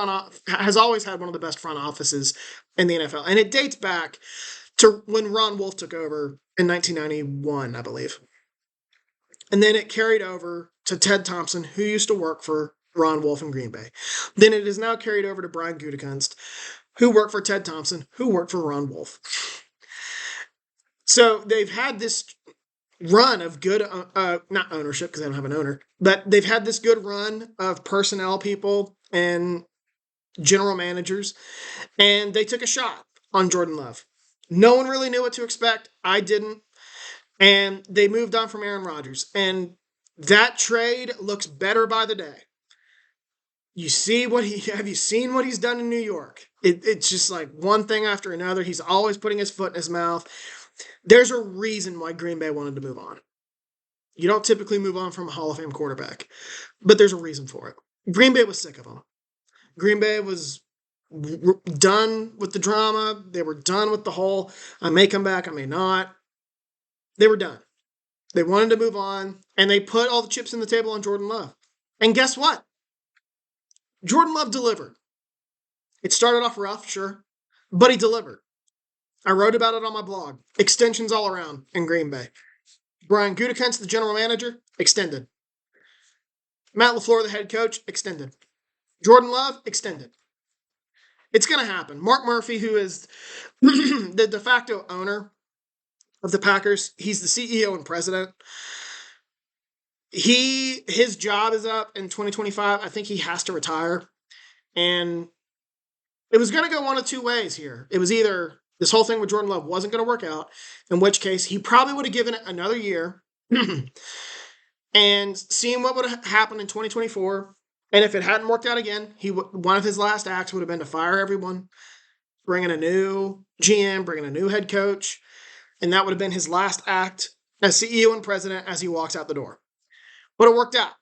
has always had one of the best front offices in the NFL, and it dates back to when Ron Wolf took over in 1991, I believe, and then it carried over to Ted Thompson, who used to work for Ron Wolf in Green Bay. Then it is now carried over to Brian Gutekunst, who worked for Ted Thompson, who worked for Ron Wolf. So they've had this run of good, not ownership because they don't have an owner, but they've had this good run of personnel people and general managers, and they took a shot on Jordan Love. No one really knew what to expect. I didn't. And they moved on from Aaron Rodgers. And that trade looks better by the day. Have you seen what he's done in New York? It's just like one thing after another. He's always putting his foot in his mouth. There's a reason why Green Bay wanted to move on. You don't typically move on from a Hall of Fame quarterback, but there's a reason for it. Green Bay was sick of him. Green Bay was done with the drama. They were done with the whole, I may come back, I may not. They were done. They wanted to move on, and they put all the chips in the table on Jordan Love. And guess what? Jordan Love delivered. It started off rough, sure, but he delivered. I wrote about it on my blog. Extensions all around in Green Bay. Brian Gutekunst, the general manager, extended. Matt LaFleur, the head coach, extended. Jordan Love, extended. It's going to happen. Mark Murphy, who is the de facto owner of the Packers, he's the CEO and president. His job is up in 2025. I think he has to retire. And it was going to go one of two ways here. It was either this whole thing with Jordan Love wasn't going to work out, in which case he probably would have given it another year and seen what would have happened in 2024. And if it hadn't worked out again, one of his last acts would have been to fire everyone, bring in a new GM, bring in a new head coach, and that would have been his last act as CEO and president as he walks out the door. But it worked out.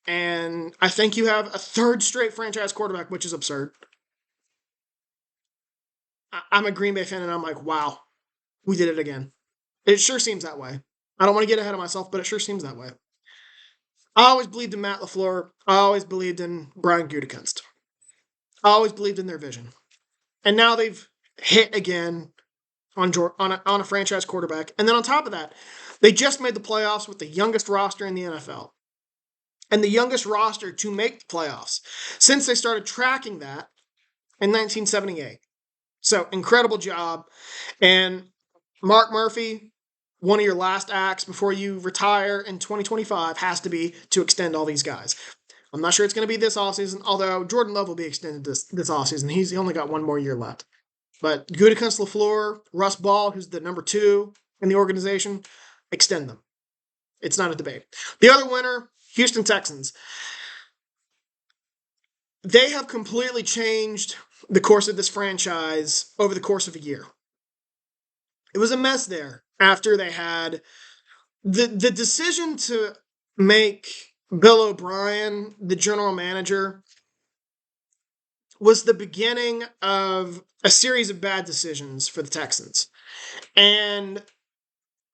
And I think you have a third straight franchise quarterback, which is absurd. I'm a Green Bay fan, and I'm like, wow, we did it again. It sure seems that way. I don't want to get ahead of myself, but it sure seems that way. I always believed in Matt LaFleur. I always believed in Brian Gutekunst. I always believed in their vision. And now they've hit again on a franchise quarterback. And then on top of that, they just made the playoffs with the youngest roster in the NFL. And the youngest roster to make the playoffs since they started tracking that in 1978. So incredible job. And Mark Murphy, one of your last acts before you retire in 2025 has to be to extend all these guys. I'm not sure it's going to be this offseason, although Jordan Love will be extended this offseason. He's only got one more year left. But Gutekunst, LaFleur, Russ Ball, who's the number 2 in the organization, extend them. It's not a debate. The other winner, Houston Texans. They have completely changed the course of this franchise over the course of a year. It was a mess there after they had the decision to make Bill O'Brien the general manager was the beginning of a series of bad decisions for the Texans. And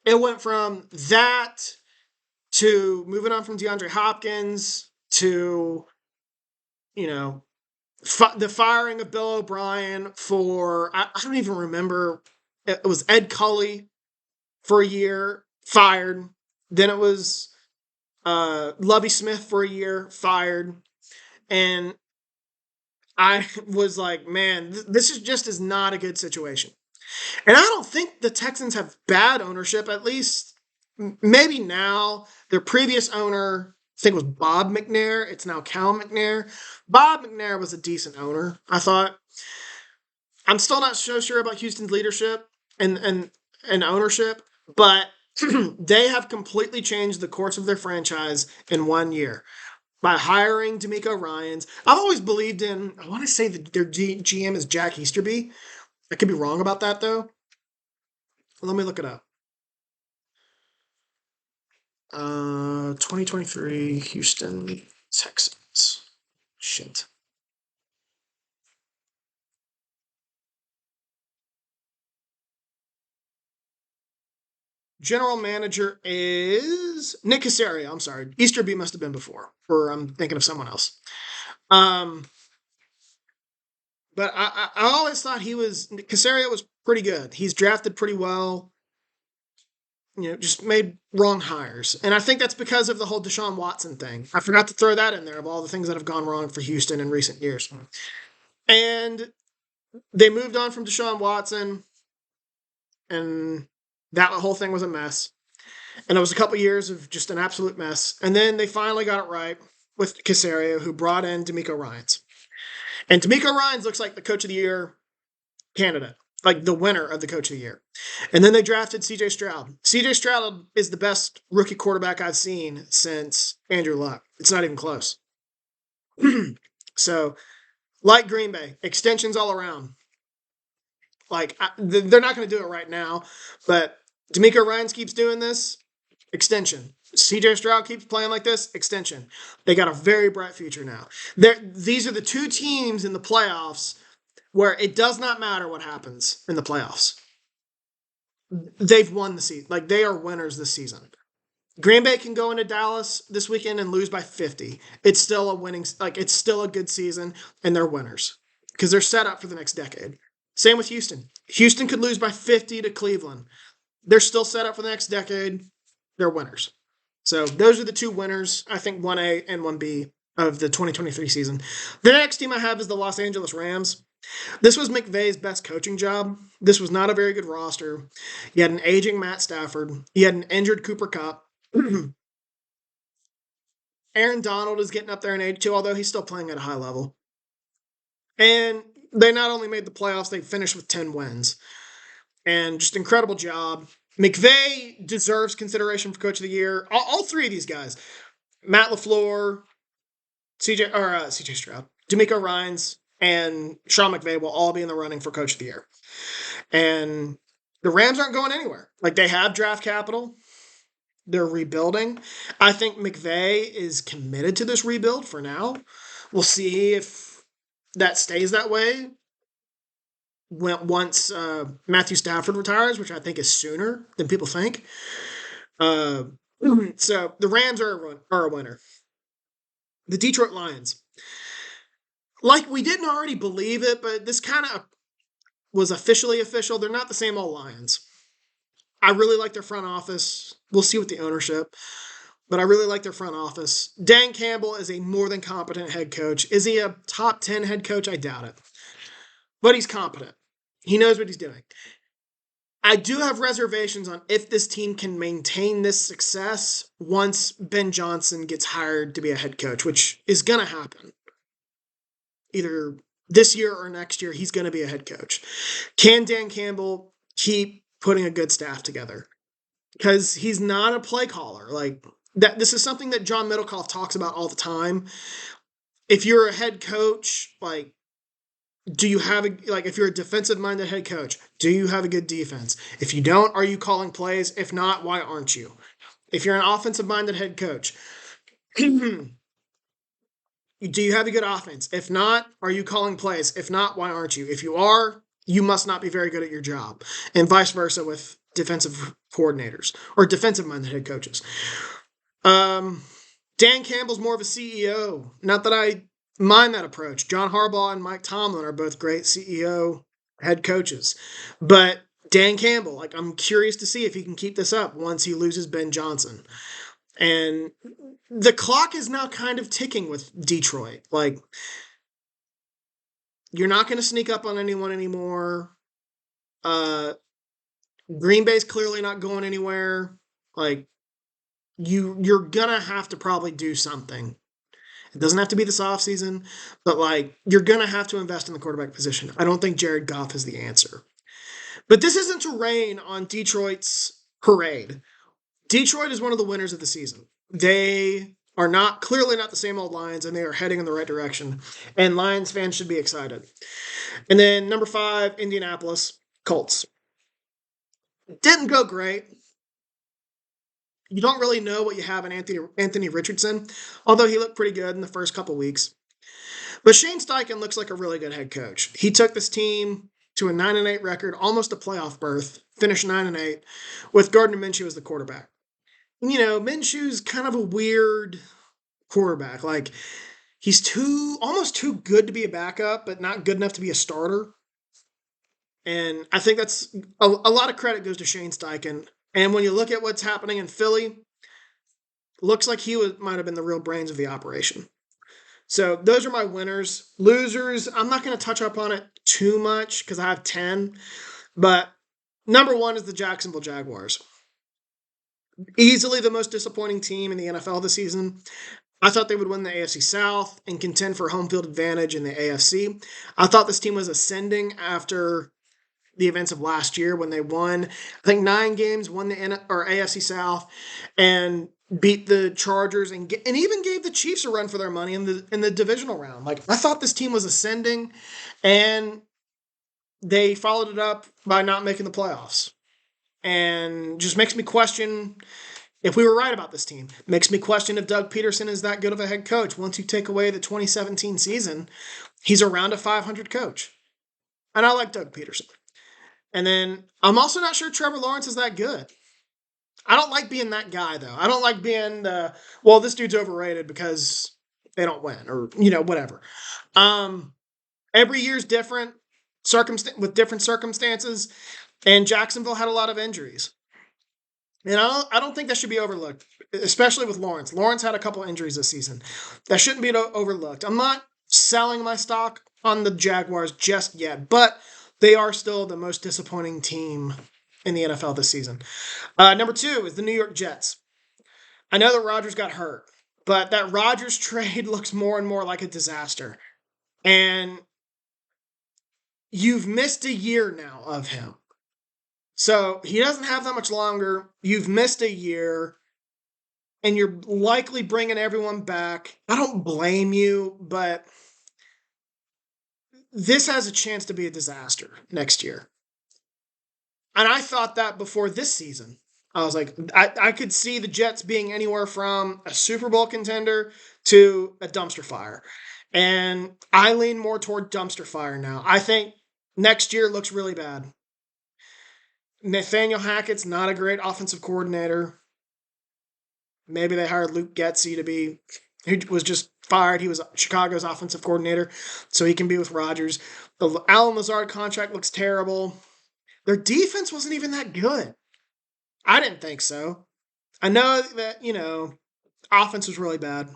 it went from that to moving on from DeAndre Hopkins to, the firing of Bill O'Brien for, I don't even remember, it was Ed Culley for a year, fired. Then it was Lovie Smith for a year, fired. And I was like, man, this is not a good situation. And I don't think the Texans have bad ownership, at least maybe now. Their previous owner, I think, was Bob McNair. It's now Cal McNair. Bob McNair was a decent owner, I thought. I'm still not so sure about Houston's leadership and ownership, but they have completely changed the course of their franchise in 1 year by hiring D'Amico Ryans. I've always believed in, I want to say that their GM is Jack Easterby. I could be wrong about that, though. Let me look it up. 2023 Houston Texans. Shit. General manager is Nick Caserio. I'm sorry. Easterby must have been before, or I'm thinking of someone else. But I always thought Caserio was pretty good. He's drafted pretty well. Just made wrong hires. And I think that's because of the whole Deshaun Watson thing. I forgot to throw that in there of all the things that have gone wrong for Houston in recent years. And they moved on from Deshaun Watson, and that whole thing was a mess. And it was a couple years of just an absolute mess. And then they finally got it right with Caserio, who brought in D'Amico Ryans. And D'Amico Ryans looks like the Coach of the Year candidate, like the winner of the Coach of the Year. And then they drafted C.J. Stroud. C.J. Stroud is the best rookie quarterback I've seen since Andrew Luck. It's not even close. So, like Green Bay, extensions all around. Like, they're not going to do it right now, but D'Amico Ryans keeps doing this, extension. CJ Stroud keeps playing like this, extension. They got a very bright future now. These are the two teams in the playoffs where it does not matter what happens in the playoffs. They've won the season. Like, they are winners this season. Green Bay can go into Dallas this weekend and lose by 50. It's still a winning, it's still a good season, and they're winners because they're set up for the next decade. Same with Houston. Houston could lose by 50 to Cleveland. They're still set up for the next decade. They're winners. So those are the two winners, I think 1A and 1B of the 2023 season. The next team I have is the Los Angeles Rams. This was McVay's best coaching job. This was not a very good roster. You had an aging Matt Stafford. You had an injured Cooper Kupp. Aaron Donald is getting up there in age too, although he's still playing at a high level. And they not only made the playoffs, they finished with 10 wins. And just incredible job. McVay deserves consideration for Coach of the Year. All three of these guys, Matt LaFleur, CJ Stroud, D'Amico Ryans, and Sean McVay will all be in the running for Coach of the Year. And the Rams aren't going anywhere. Like, they have draft capital. They're rebuilding. I think McVay is committed to this rebuild for now. We'll see if that stays that way once Matthew Stafford retires, which I think is sooner than people think. So the Rams are a winner. The Detroit Lions. Like, we didn't already believe it, but this kind of was officially official. They're not the same old Lions. I really like their front office. We'll see with the ownership, but I really like their front office. Dan Campbell is a more than competent head coach. Is he a top 10 head coach? I doubt it. But he's competent. He knows what he's doing. I do have reservations on if this team can maintain this success once Ben Johnson gets hired to be a head coach, which is going to happen. Either this year or next year, he's going to be a head coach. Can Dan Campbell keep putting a good staff together? Because he's not a play caller. Like that, this is something that John Middlecoff talks about all the time. If you're a head coach, like, do you have a like if you're a defensive minded head coach, do you have a good defense? If you don't, are you calling plays? If not, why aren't you? If you're an offensive minded head coach, do you have a good offense? If not, are you calling plays? If not, why aren't you? If you are, you must not be very good at your job. And vice versa with defensive coordinators or defensive minded head coaches. Dan Campbell's more of a CEO. Not that I mind that approach. John Harbaugh and Mike Tomlin are both great CEO head coaches. But Dan Campbell, like, I'm curious to see if he can keep this up once he loses Ben Johnson. And the clock is now kind of ticking with Detroit. Like, you're not going to sneak up on anyone anymore. Green Bay's clearly not going anywhere. Like, you're gonna have to probably do something. It doesn't have to be this offseason, but like you're gonna have to invest in the quarterback position. I don't think Jared Goff is the answer. But this isn't to rain on Detroit's parade. Detroit is one of the winners of the season. They are not clearly not the same old Lions, and they are heading in the right direction. And Lions fans should be excited. And then number 5, Indianapolis Colts. Didn't go great. You don't really know what you have in Anthony Richardson, although he looked pretty good in the first couple weeks. But Shane Steichen looks like a really good head coach. He took this team to a 9-8 record, almost a playoff berth, finished 9-8, with Gardner Minshew as the quarterback. You know, Minshew's kind of a weird quarterback. Like, he's almost too good to be a backup, but not good enough to be a starter. And I think that's a lot of credit goes to Shane Steichen. And when you look at what's happening in Philly, looks like might have been the real brains of the operation. So those are my winners. Losers, I'm not going to touch up on it too much because I have 10. But number 1 is the Jacksonville Jaguars. Easily the most disappointing team in the NFL this season. I thought they would win the AFC South and contend for home field advantage in the AFC. I thought this team was ascending after the events of last year when they won, I think 9 games, won the AFC South, and beat the Chargers and even gave the Chiefs a run for their money in the divisional round. Like, I thought this team was ascending, and they followed it up by not making the playoffs. And just makes me question if we were right about this team. Makes me question if Doug Peterson is that good of a head coach. Once you take away the 2017 season, he's around a 500 coach. And I like Doug Peterson. And then I'm also not sure Trevor Lawrence is that good. I don't like being that guy, though. I don't like being this dude's overrated because they don't win or, whatever. Every year's different with different circumstances, and Jacksonville had a lot of injuries. And I don't think that should be overlooked, especially with Lawrence. Lawrence had a couple injuries this season. That shouldn't be overlooked. I'm not selling my stock on the Jaguars just yet, but they are still the most disappointing team in the NFL this season. Number 2 is the New York Jets. I know that Rodgers got hurt, but that Rodgers trade looks more and more like a disaster. And you've missed a year now of him. So he doesn't have that much longer. You've missed a year, and you're likely bringing everyone back. I don't blame you, but this has a chance to be a disaster next year. And I thought that before this season. I was like, I could see the Jets being anywhere from a Super Bowl contender to a dumpster fire. And I lean more toward dumpster fire now. I think next year looks really bad. Nathaniel Hackett's not a great offensive coordinator. Maybe they hired Luke Getsy who was just fired. He was Chicago's offensive coordinator, so he can be with Rodgers. The Allen Lazard contract looks terrible. Their defense wasn't even that good. I didn't think so. I know that, offense was really bad.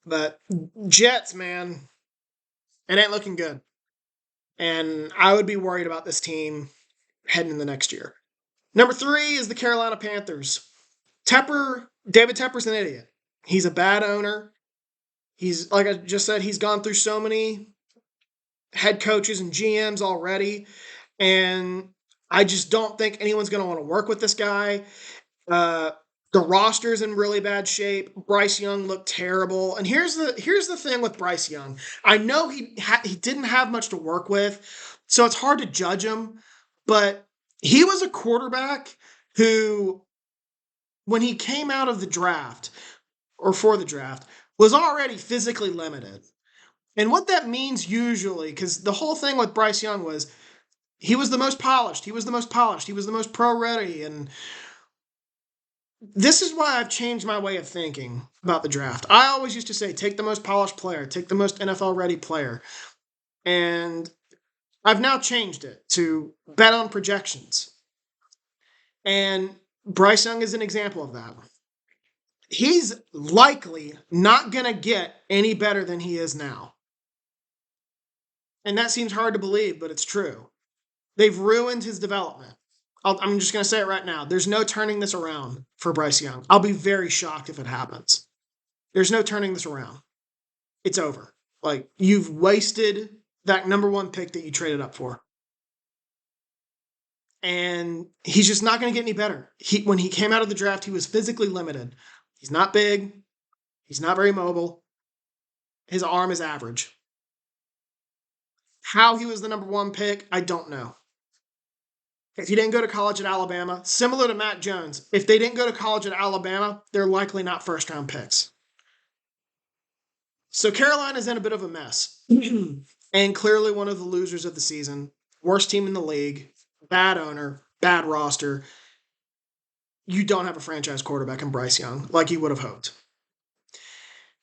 But Jets, man, it ain't looking good. And I would be worried about this team heading in the next year. Number 3 is the Carolina Panthers. David Tepper's an idiot. He's a bad owner. He's, like I just said, he's gone through so many head coaches and GMs already, and I just don't think anyone's going to want to work with this guy. Uh, the roster's in really bad shape. Bryce Young looked terrible. And here's the thing with Bryce Young. I know he didn't have much to work with, so it's hard to judge him, but he was a quarterback who, when he came out of the draft, or for the draft, was already physically limited. And what that means usually, because the whole thing with Bryce Young was he was the most polished, he was the most pro ready, and this is why I've changed my way of thinking about the draft. I always used to say, take the most polished player, take the most NFL ready player. And I've now changed it to bet on projections. And Bryce Young is an example of that. He's likely not going to get any better than he is now. And that seems hard to believe, but it's true. They've ruined his development. I'm just going to say it right now. There's no turning this around for Bryce Young. I'll be very shocked if it happens. There's no turning this around. It's over. Like, you've wasted that number 1 pick that you traded up for. And he's just not going to get any better. When he came out of the draft, he was physically limited. He's not big. He's not very mobile. His arm is average. How he was the number 1 pick, I don't know. If he didn't go to college at Alabama, similar to Matt Jones, if they didn't go to college at Alabama, they're likely not first-round picks. So Carolina's in a bit of a mess. And clearly one of the losers of the season. Worst team in the league. Bad owner. Bad roster. You don't have a franchise quarterback in Bryce Young like you would have hoped.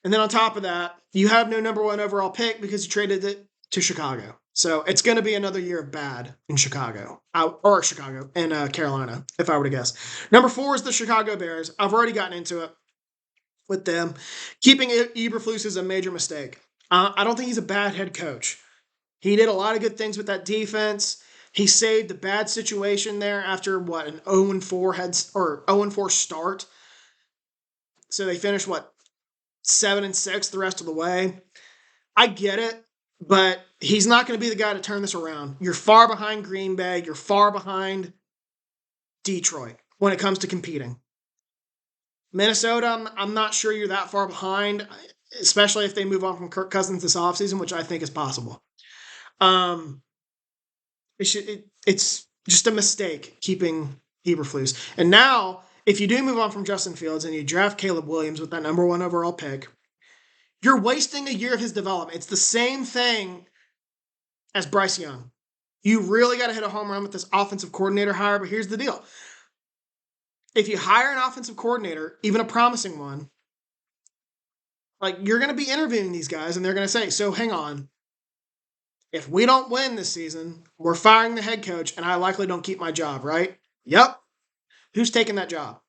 And then on top of that, you have no number 1 overall pick because you traded it to Chicago. So it's going to be another year of bad in Chicago. In Carolina, if I were to guess. Number 4 is the Chicago Bears. I've already gotten into it with them. Keeping Eberflus is a major mistake. I don't think he's a bad head coach. He did a lot of good things with that defense. He saved a bad situation there after an 0-4 start. So they finished 7-6 the rest of the way. I get it, but he's not going to be the guy to turn this around. You're far behind Green Bay. You're far behind Detroit when it comes to competing. Minnesota, I'm not sure you're that far behind, especially if they move on from Kirk Cousins this offseason, which I think is possible. It's just a mistake keeping Eberflus. And now, if you do move on from Justin Fields and you draft Caleb Williams with that number 1 overall pick, you're wasting a year of his development. It's the same thing as Bryce Young. You really got to hit a home run with this offensive coordinator hire, but here's the deal. If you hire an offensive coordinator, even a promising one, you're going to be interviewing these guys and they're going to say, so hang on. If we don't win this season, we're firing the head coach and I likely don't keep my job, right? Yep. Who's taking that job?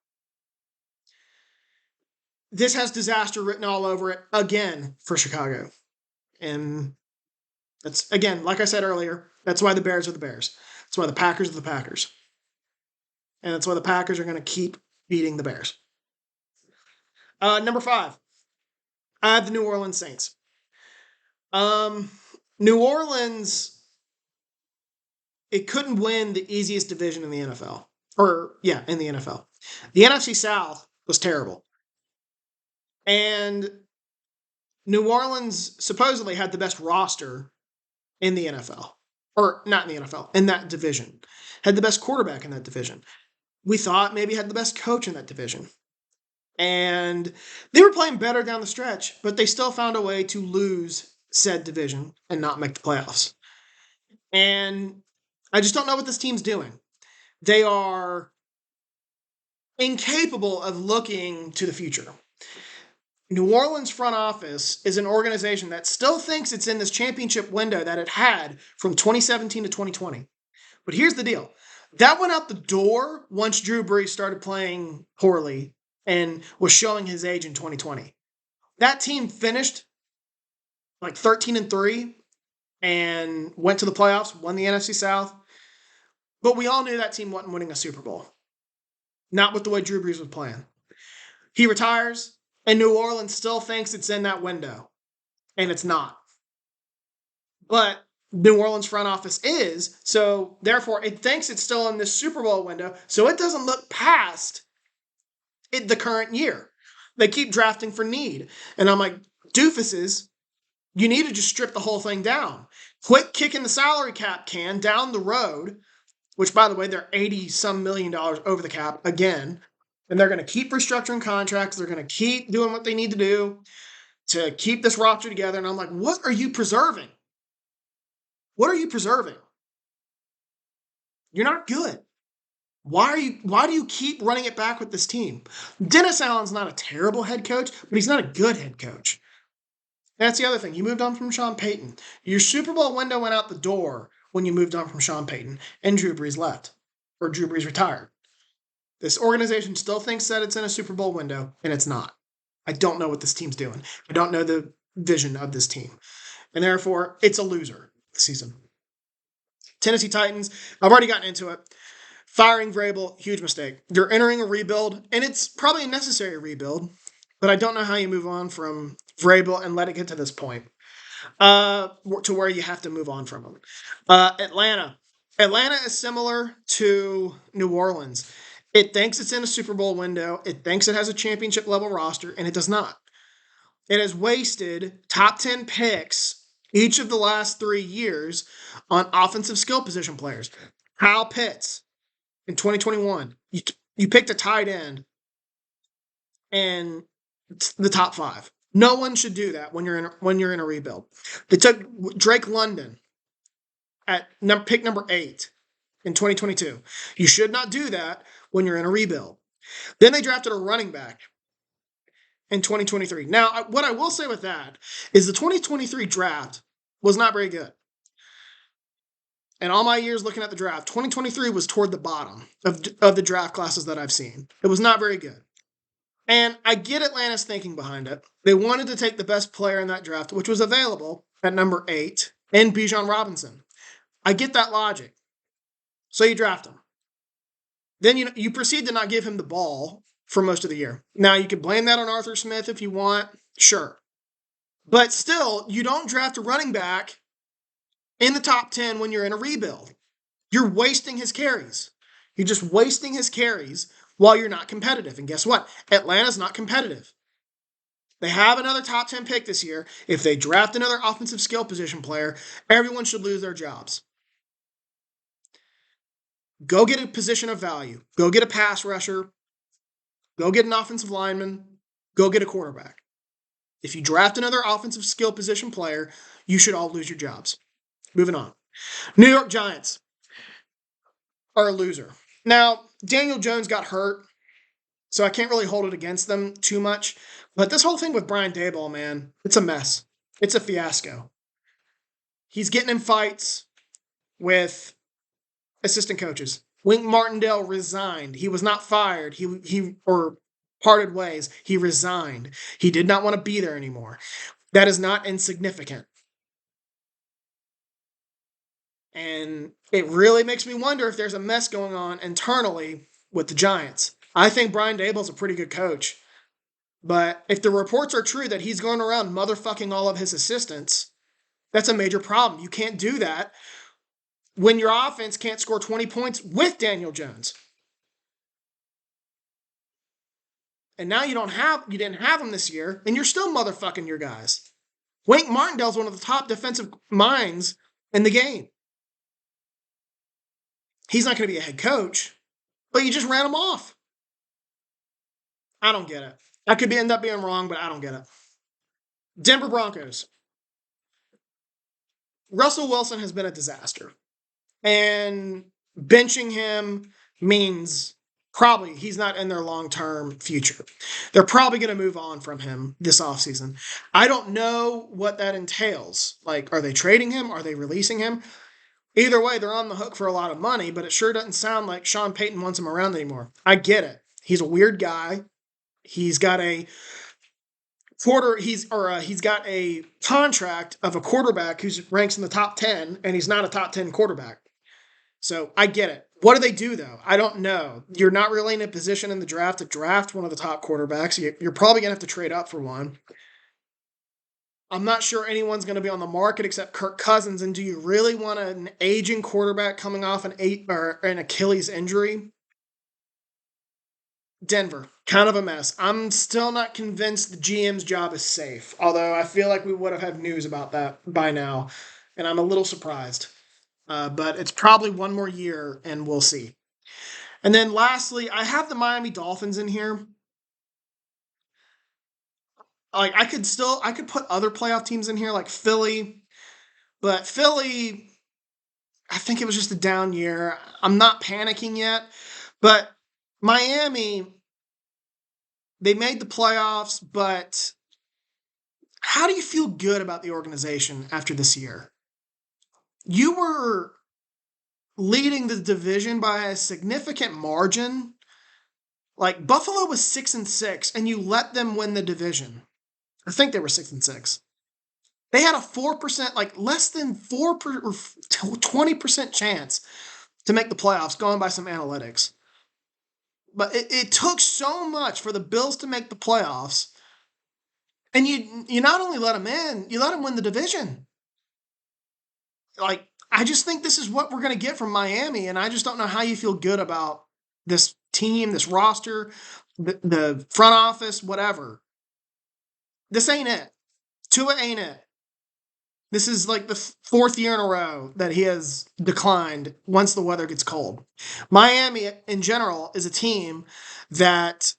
This has disaster written all over it again for Chicago. And that's, again, like I said earlier, that's why the Bears are the Bears. That's why the Packers are the Packers. And that's why the Packers are going to keep beating the Bears. Number 5, I have the New Orleans Saints. New Orleans, it couldn't win the easiest division in the NFL. In the NFL. The NFC South was terrible. And New Orleans supposedly had the best roster in the NFL. Or not in the NFL, in that division. Had the best quarterback in that division. We thought maybe had the best coach in that division. And they were playing better down the stretch, but they still found a way to lose said division and not make the playoffs. And I just don't know what this team's doing. They are incapable of looking to the future. New Orleans front office is an organization that still thinks it's in this championship window that it had from 2017 to 2020. But here's the deal. That went out the door once Drew Brees started playing poorly and was showing his age in 2020. That team finished 13-3 and went to the playoffs, won the NFC South. But we all knew that team wasn't winning a Super Bowl. Not with the way Drew Brees was playing. He retires, and New Orleans still thinks it's in that window, and it's not. But New Orleans front office is, so therefore it thinks it's still in this Super Bowl window, so it doesn't look past the current year. They keep drafting for need. And I'm like, doofuses, you need to just strip the whole thing down. Quit kicking the salary cap can down the road, which, by the way, they're $80-some million over the cap again. And they're going to keep restructuring contracts. They're going to keep doing what they need to do to keep this roster together. And I'm like, what are you preserving? What are you preserving? You're not good. Why do you keep running it back with this team? Dennis Allen's not a terrible head coach, but he's not a good head coach. That's the other thing. You moved on from Sean Payton. Your Super Bowl window went out the door when you moved on from Sean Payton, and Drew Brees left, or Drew Brees retired. This organization still thinks that it's in a Super Bowl window, and it's not. I don't know what this team's doing. I don't know the vision of this team. And therefore, it's a loser season. Tennessee Titans, I've already gotten into it. Firing Vrabel, huge mistake. You're entering a rebuild, and it's probably a necessary rebuild, but I don't know how you move on from Vrabel and let it get to this point to where you have to move on from him. Atlanta. Atlanta is similar to New Orleans. It thinks it's in a Super Bowl window. It thinks it has a championship level roster, and it does not. It has wasted top 10 picks each of the last 3 years on offensive skill position players. Kyle Pitts in 2021, you picked a tight end and the top 5. No one should do that when you're in a rebuild. They took Drake London at pick number 8 in 2022. You should not do that when you're in a rebuild. Then they drafted a running back in 2023. Now, what I will say with that is the 2023 draft was not very good. And all my years looking at the draft, 2023 was toward the bottom of the draft classes that I've seen. It was not very good. And I get Atlanta's thinking behind it. They wanted to take the best player in that draft, which was available at number 8, in Bijan Robinson. I get that logic. So you draft him. Then you proceed to not give him the ball for most of the year. Now, you could blame that on Arthur Smith if you want. Sure. But still, you don't draft a running back in the top 10 when you're in a rebuild. You're wasting his carries. You're just wasting his carries while you're not competitive. And guess what? Atlanta's not competitive. They have another top 10 pick this year. If they draft another offensive skill position player, everyone should lose their jobs. Go get a position of value. Go get a pass rusher. Go get an offensive lineman. Go get a quarterback. If you draft another offensive skill position player, you should all lose your jobs. Moving on. New York Giants are a loser. Now, Daniel Jones got hurt, so I can't really hold it against them too much. But this whole thing with Brian Daboll, man, it's a mess. It's a fiasco. He's getting in fights with assistant coaches. Wink Martindale resigned. He was not fired. He parted ways. He resigned. He did not want to be there anymore. That is not insignificant. And it really makes me wonder if there's a mess going on internally with the Giants. I think Brian Daboll's a pretty good coach. But if the reports are true that he's going around motherfucking all of his assistants, that's a major problem. You can't do that when your offense can't score 20 points with Daniel Jones. And now you didn't have him this year, and you're still motherfucking your guys. Wink Martindale's one of the top defensive minds in the game. He's not going to be a head coach, but you just ran him off. I don't get it. I could end up being wrong, but I don't get it. Denver Broncos. Russell Wilson has been a disaster. And benching him means probably he's not in their long-term future. They're probably going to move on from him this offseason. I don't know what that entails. Like, are they trading him? Are they releasing him? Either way, they're on the hook for a lot of money, but it sure doesn't sound like Sean Payton wants him around anymore. I get it. He's a weird guy. He's got a contract of a quarterback who ranks in the top 10, and he's not a top 10 quarterback. So I get it. What do they do, though? I don't know. You're not really in a position in the draft to draft one of the top quarterbacks. You're probably going to have to trade up for one. I'm not sure anyone's going to be on the market except Kirk Cousins. And do you really want an aging quarterback coming off an Achilles injury? Denver, kind of a mess. I'm still not convinced the GM's job is safe, although I feel like we would have had news about that by now, and I'm a little surprised. But it's probably one more year, and we'll see. And then lastly, I have the Miami Dolphins in here. Like I could put other playoff teams in here like Philly, but Philly, I think it was just a down year. I'm not panicking yet, but Miami, they made the playoffs, but how do you feel good about the organization after this year? You were leading the division by a significant margin. Like Buffalo was 6-6, and you let them win the division. I think they were 6-6. They had a 4%, like less than 20% chance to make the playoffs, going by some analytics. But it took so much for the Bills to make the playoffs. And you not only let them in, you let them win the division. Like, I just think this is what we're going to get from Miami, and I just don't know how you feel good about this team, this roster, the front office, whatever. This ain't it. Tua ain't it. This is like the fourth year in a row that he has declined once the weather gets cold. Miami, in general, is a team that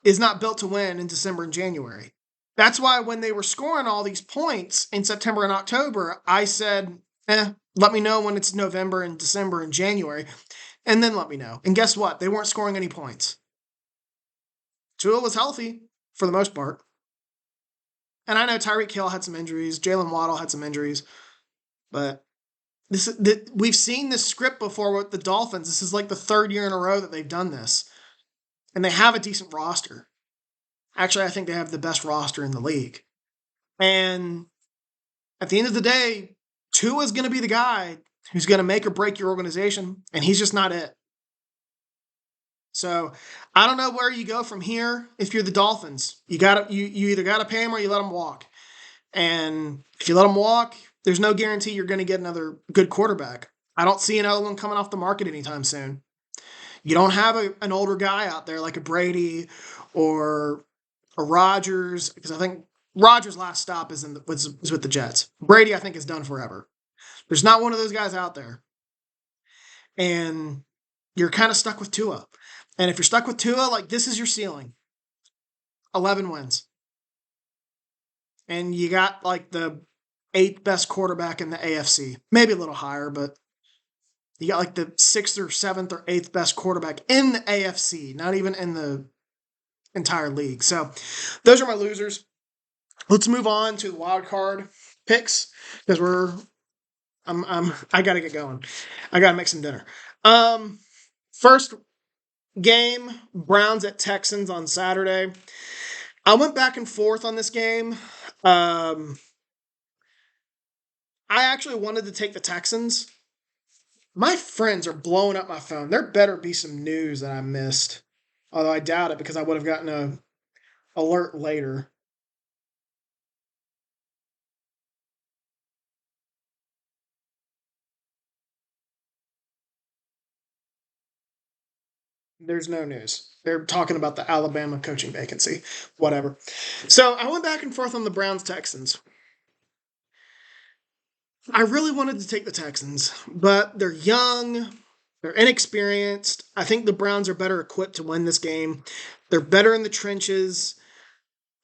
is not built to win in December and January. That's why when they were scoring all these points in September and October, I said, let me know when it's November and December and January, and then let me know. And guess what? They weren't scoring any points. Tua was healthy for the most part. And I know Tyreek Hill had some injuries. Jalen Waddle had some injuries. But we've seen this script before with the Dolphins. This is like the third year in a row that they've done this. And they have a decent roster. Actually, I think they have the best roster in the league. And at the end of the day, Tua is going to be the guy who's going to make or break your organization, and he's just not it. So I don't know where you go from here. If you're the Dolphins, you either got to pay him or you let him walk. And if you let him walk, there's no guarantee you're going to get another good quarterback. I don't see another one coming off the market anytime soon. You don't have an older guy out there like a Brady or a Rodgers, because I think Rodgers' last stop is with the Jets. Brady, I think, is done forever. There's not one of those guys out there. And you're kind of stuck with Tua. And if you're stuck with Tua, like this is your ceiling. 11 wins. And you got like the 8th best quarterback in the AFC. Maybe a little higher, but you got like the 6th or 7th or 8th best quarterback in the AFC, not even in the entire league. So those are my losers. Let's move on to the wild card picks because I got to get going. I got to make some dinner. First game, Browns at Texans on Saturday. I went back and forth on this game. I actually wanted to take the Texans. My friends are blowing up my phone. There better be some news that I missed. Although I doubt it because I would have gotten an alert later. There's no news. They're talking about the Alabama coaching vacancy. Whatever. So I went back and forth on the Browns Texans. I really wanted to take the Texans, but they're young, they're inexperienced. I think the Browns are better equipped to win this game. They're better in the trenches.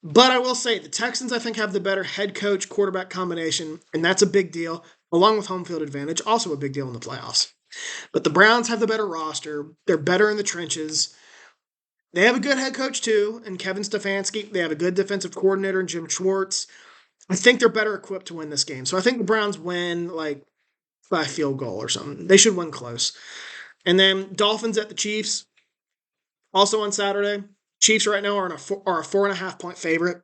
But I will say the Texans, I think, have the better head coach quarterback combination, and that's a big deal, along with home field advantage, also a big deal in the playoffs. But the Browns have the better roster. They're better in the trenches. They have a good head coach, too, in Kevin Stefanski. They have a good defensive coordinator in Jim Schwartz. I think they're better equipped to win this game. So I think the Browns win, like, by a field goal or something. They should win close. And then Dolphins at the Chiefs, also on Saturday. Chiefs right now are a 4.5 point favorite.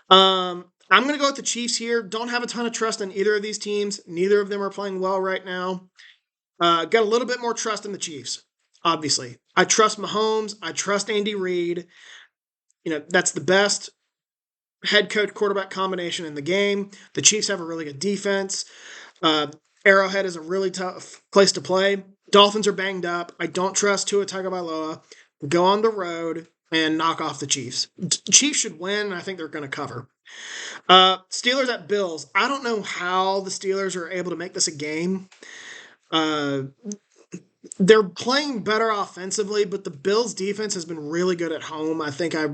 I'm going to go with the Chiefs here. Don't have a ton of trust in either of these teams. Neither of them are playing well right now. Got a little bit more trust in the Chiefs, obviously. I trust Mahomes. I trust Andy Reid. That's the best head coach quarterback combination in the game. The Chiefs have a really good defense. Uh, Arrowhead is a really tough place to play. Dolphins are banged up. I don't trust Tua Tagovailoa. Go on the road and knock off the Chiefs. Chiefs should win, and I think they're going to cover. Steelers at Bills. I don't know how the Steelers are able to make this a game. Uh, they're playing better offensively, but the Bills' defense has been really good at home. I think I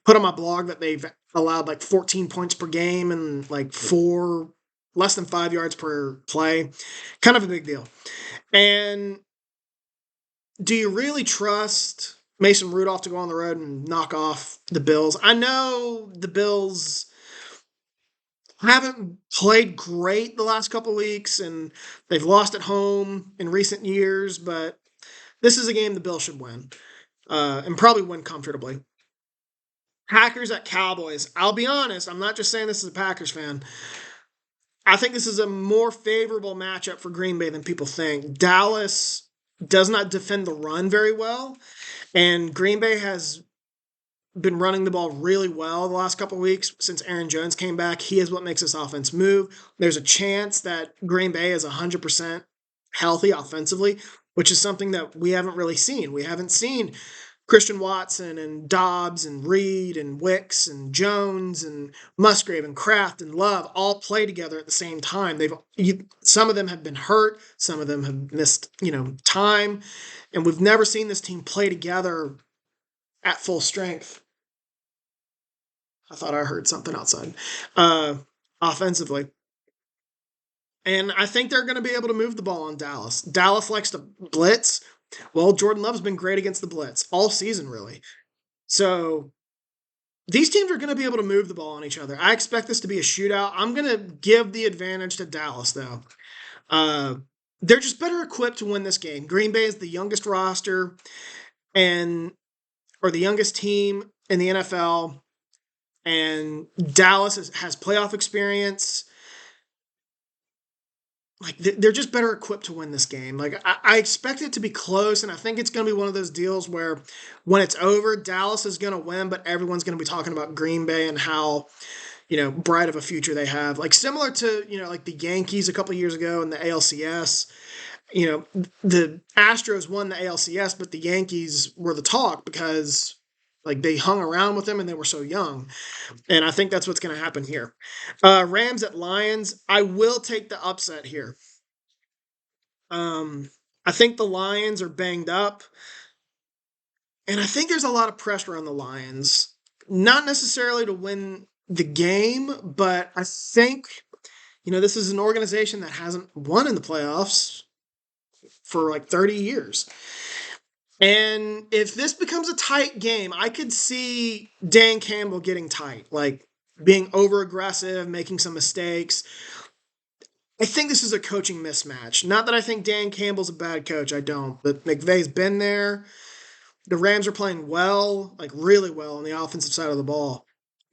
put on my blog that they've allowed like 14 points per game and like less than 5 yards per play. Kind of a big deal. And do you really trust Mason Rudolph to go on the road and knock off the Bills? I know the Bills haven't played great the last couple weeks, and they've lost at home in recent years, but this is a game the Bills should win, and probably win comfortably. Packers at Cowboys. I'll be honest, I'm not just saying this as a Packers fan. I think this is a more favorable matchup for Green Bay than people think. Dallas does not defend the run very well, and Green Bay has been running the ball really well the last couple of weeks since Aaron Jones came back. He is what makes this offense move. There's a chance that Green Bay is 100% healthy offensively, which is something that we haven't really seen. We haven't seen Christian Watson and Dobbs and Reed and Wicks and Jones and Musgrave and Kraft and Love all play together at the same time. Some of them have been hurt, some of them have missed, time, and we've never seen this team play together at full strength. I thought I heard something outside. Offensively. And I think they're going to be able to move the ball on Dallas. Dallas likes to blitz. Well, Jordan Love's been great against the blitz all season, really. So these teams are going to be able to move the ball on each other. I expect this to be a shootout. I'm going to give the advantage to Dallas, though. They're just better equipped to win this game. Green Bay is the youngest roster or the youngest team in the NFL, and Dallas has playoff experience. Like, they're just better equipped to win this game. Like, I expect it to be close, and I think it's going to be one of those deals where when it's over, Dallas is going to win, but everyone's going to be talking about Green Bay and how, bright of a future they have. Like, similar to, like the Yankees a couple years ago in the ALCS. The Astros won the ALCS, but the Yankees were the talk because, like, they hung around with them and they were so young. And I think that's what's going to happen here. Rams at Lions. I will take the upset here. I think the Lions are banged up. And I think there's a lot of pressure on the Lions. Not necessarily to win the game, but I think, this is an organization that hasn't won in the playoffs for like 30 years. And if this becomes a tight game, I could see Dan Campbell getting tight, like being over aggressive, making some mistakes. I think this is a coaching mismatch. Not that I think Dan Campbell's a bad coach, I don't, but McVay's been there. The Rams are playing well, like really well on the offensive side of the ball.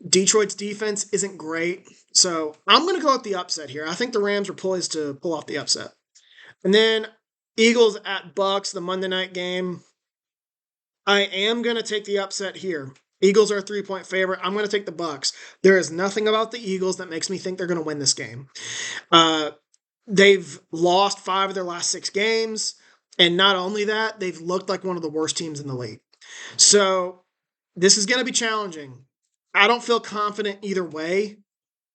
Detroit's defense isn't great, so I'm going to go with the upset here. I think the Rams are poised to pull off the upset. And then Eagles at Bucks, the Monday night game. I am going to take the upset here. Eagles are a 3-point favorite. I'm going to take the Bucks. There is nothing about the Eagles that makes me think they're going to win this game. They've lost 5 of their last 6 games, and not only that, they've looked like one of the worst teams in the league. So this is going to be challenging. I don't feel confident either way.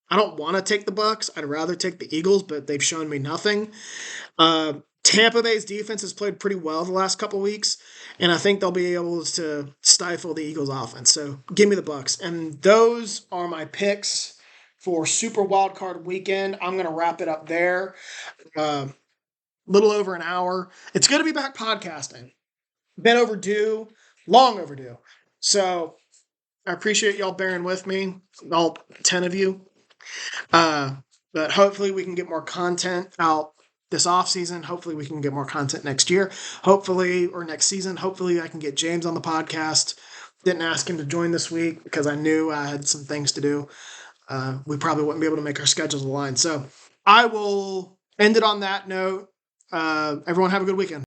I don't want to take the Bucks. I'd rather take the Eagles, but they've shown me nothing. Tampa Bay's defense has played pretty well the last couple weeks, and I think they'll be able to stifle the Eagles' offense. So give me the Bucks. And those are my picks for Super Wildcard Weekend. I'm going to wrap it up there. Little over an hour. It's good to be back podcasting. Been overdue, long overdue. So I appreciate y'all bearing with me, all 10 of you. But hopefully we can get more content out this off season. Hopefully we can get more content next year. Or next season. Hopefully I can get James on the podcast. Didn't ask him to join this week because I knew I had some things to do. We probably wouldn't be able to make our schedules align. So I will end it on that note. Everyone have a good weekend.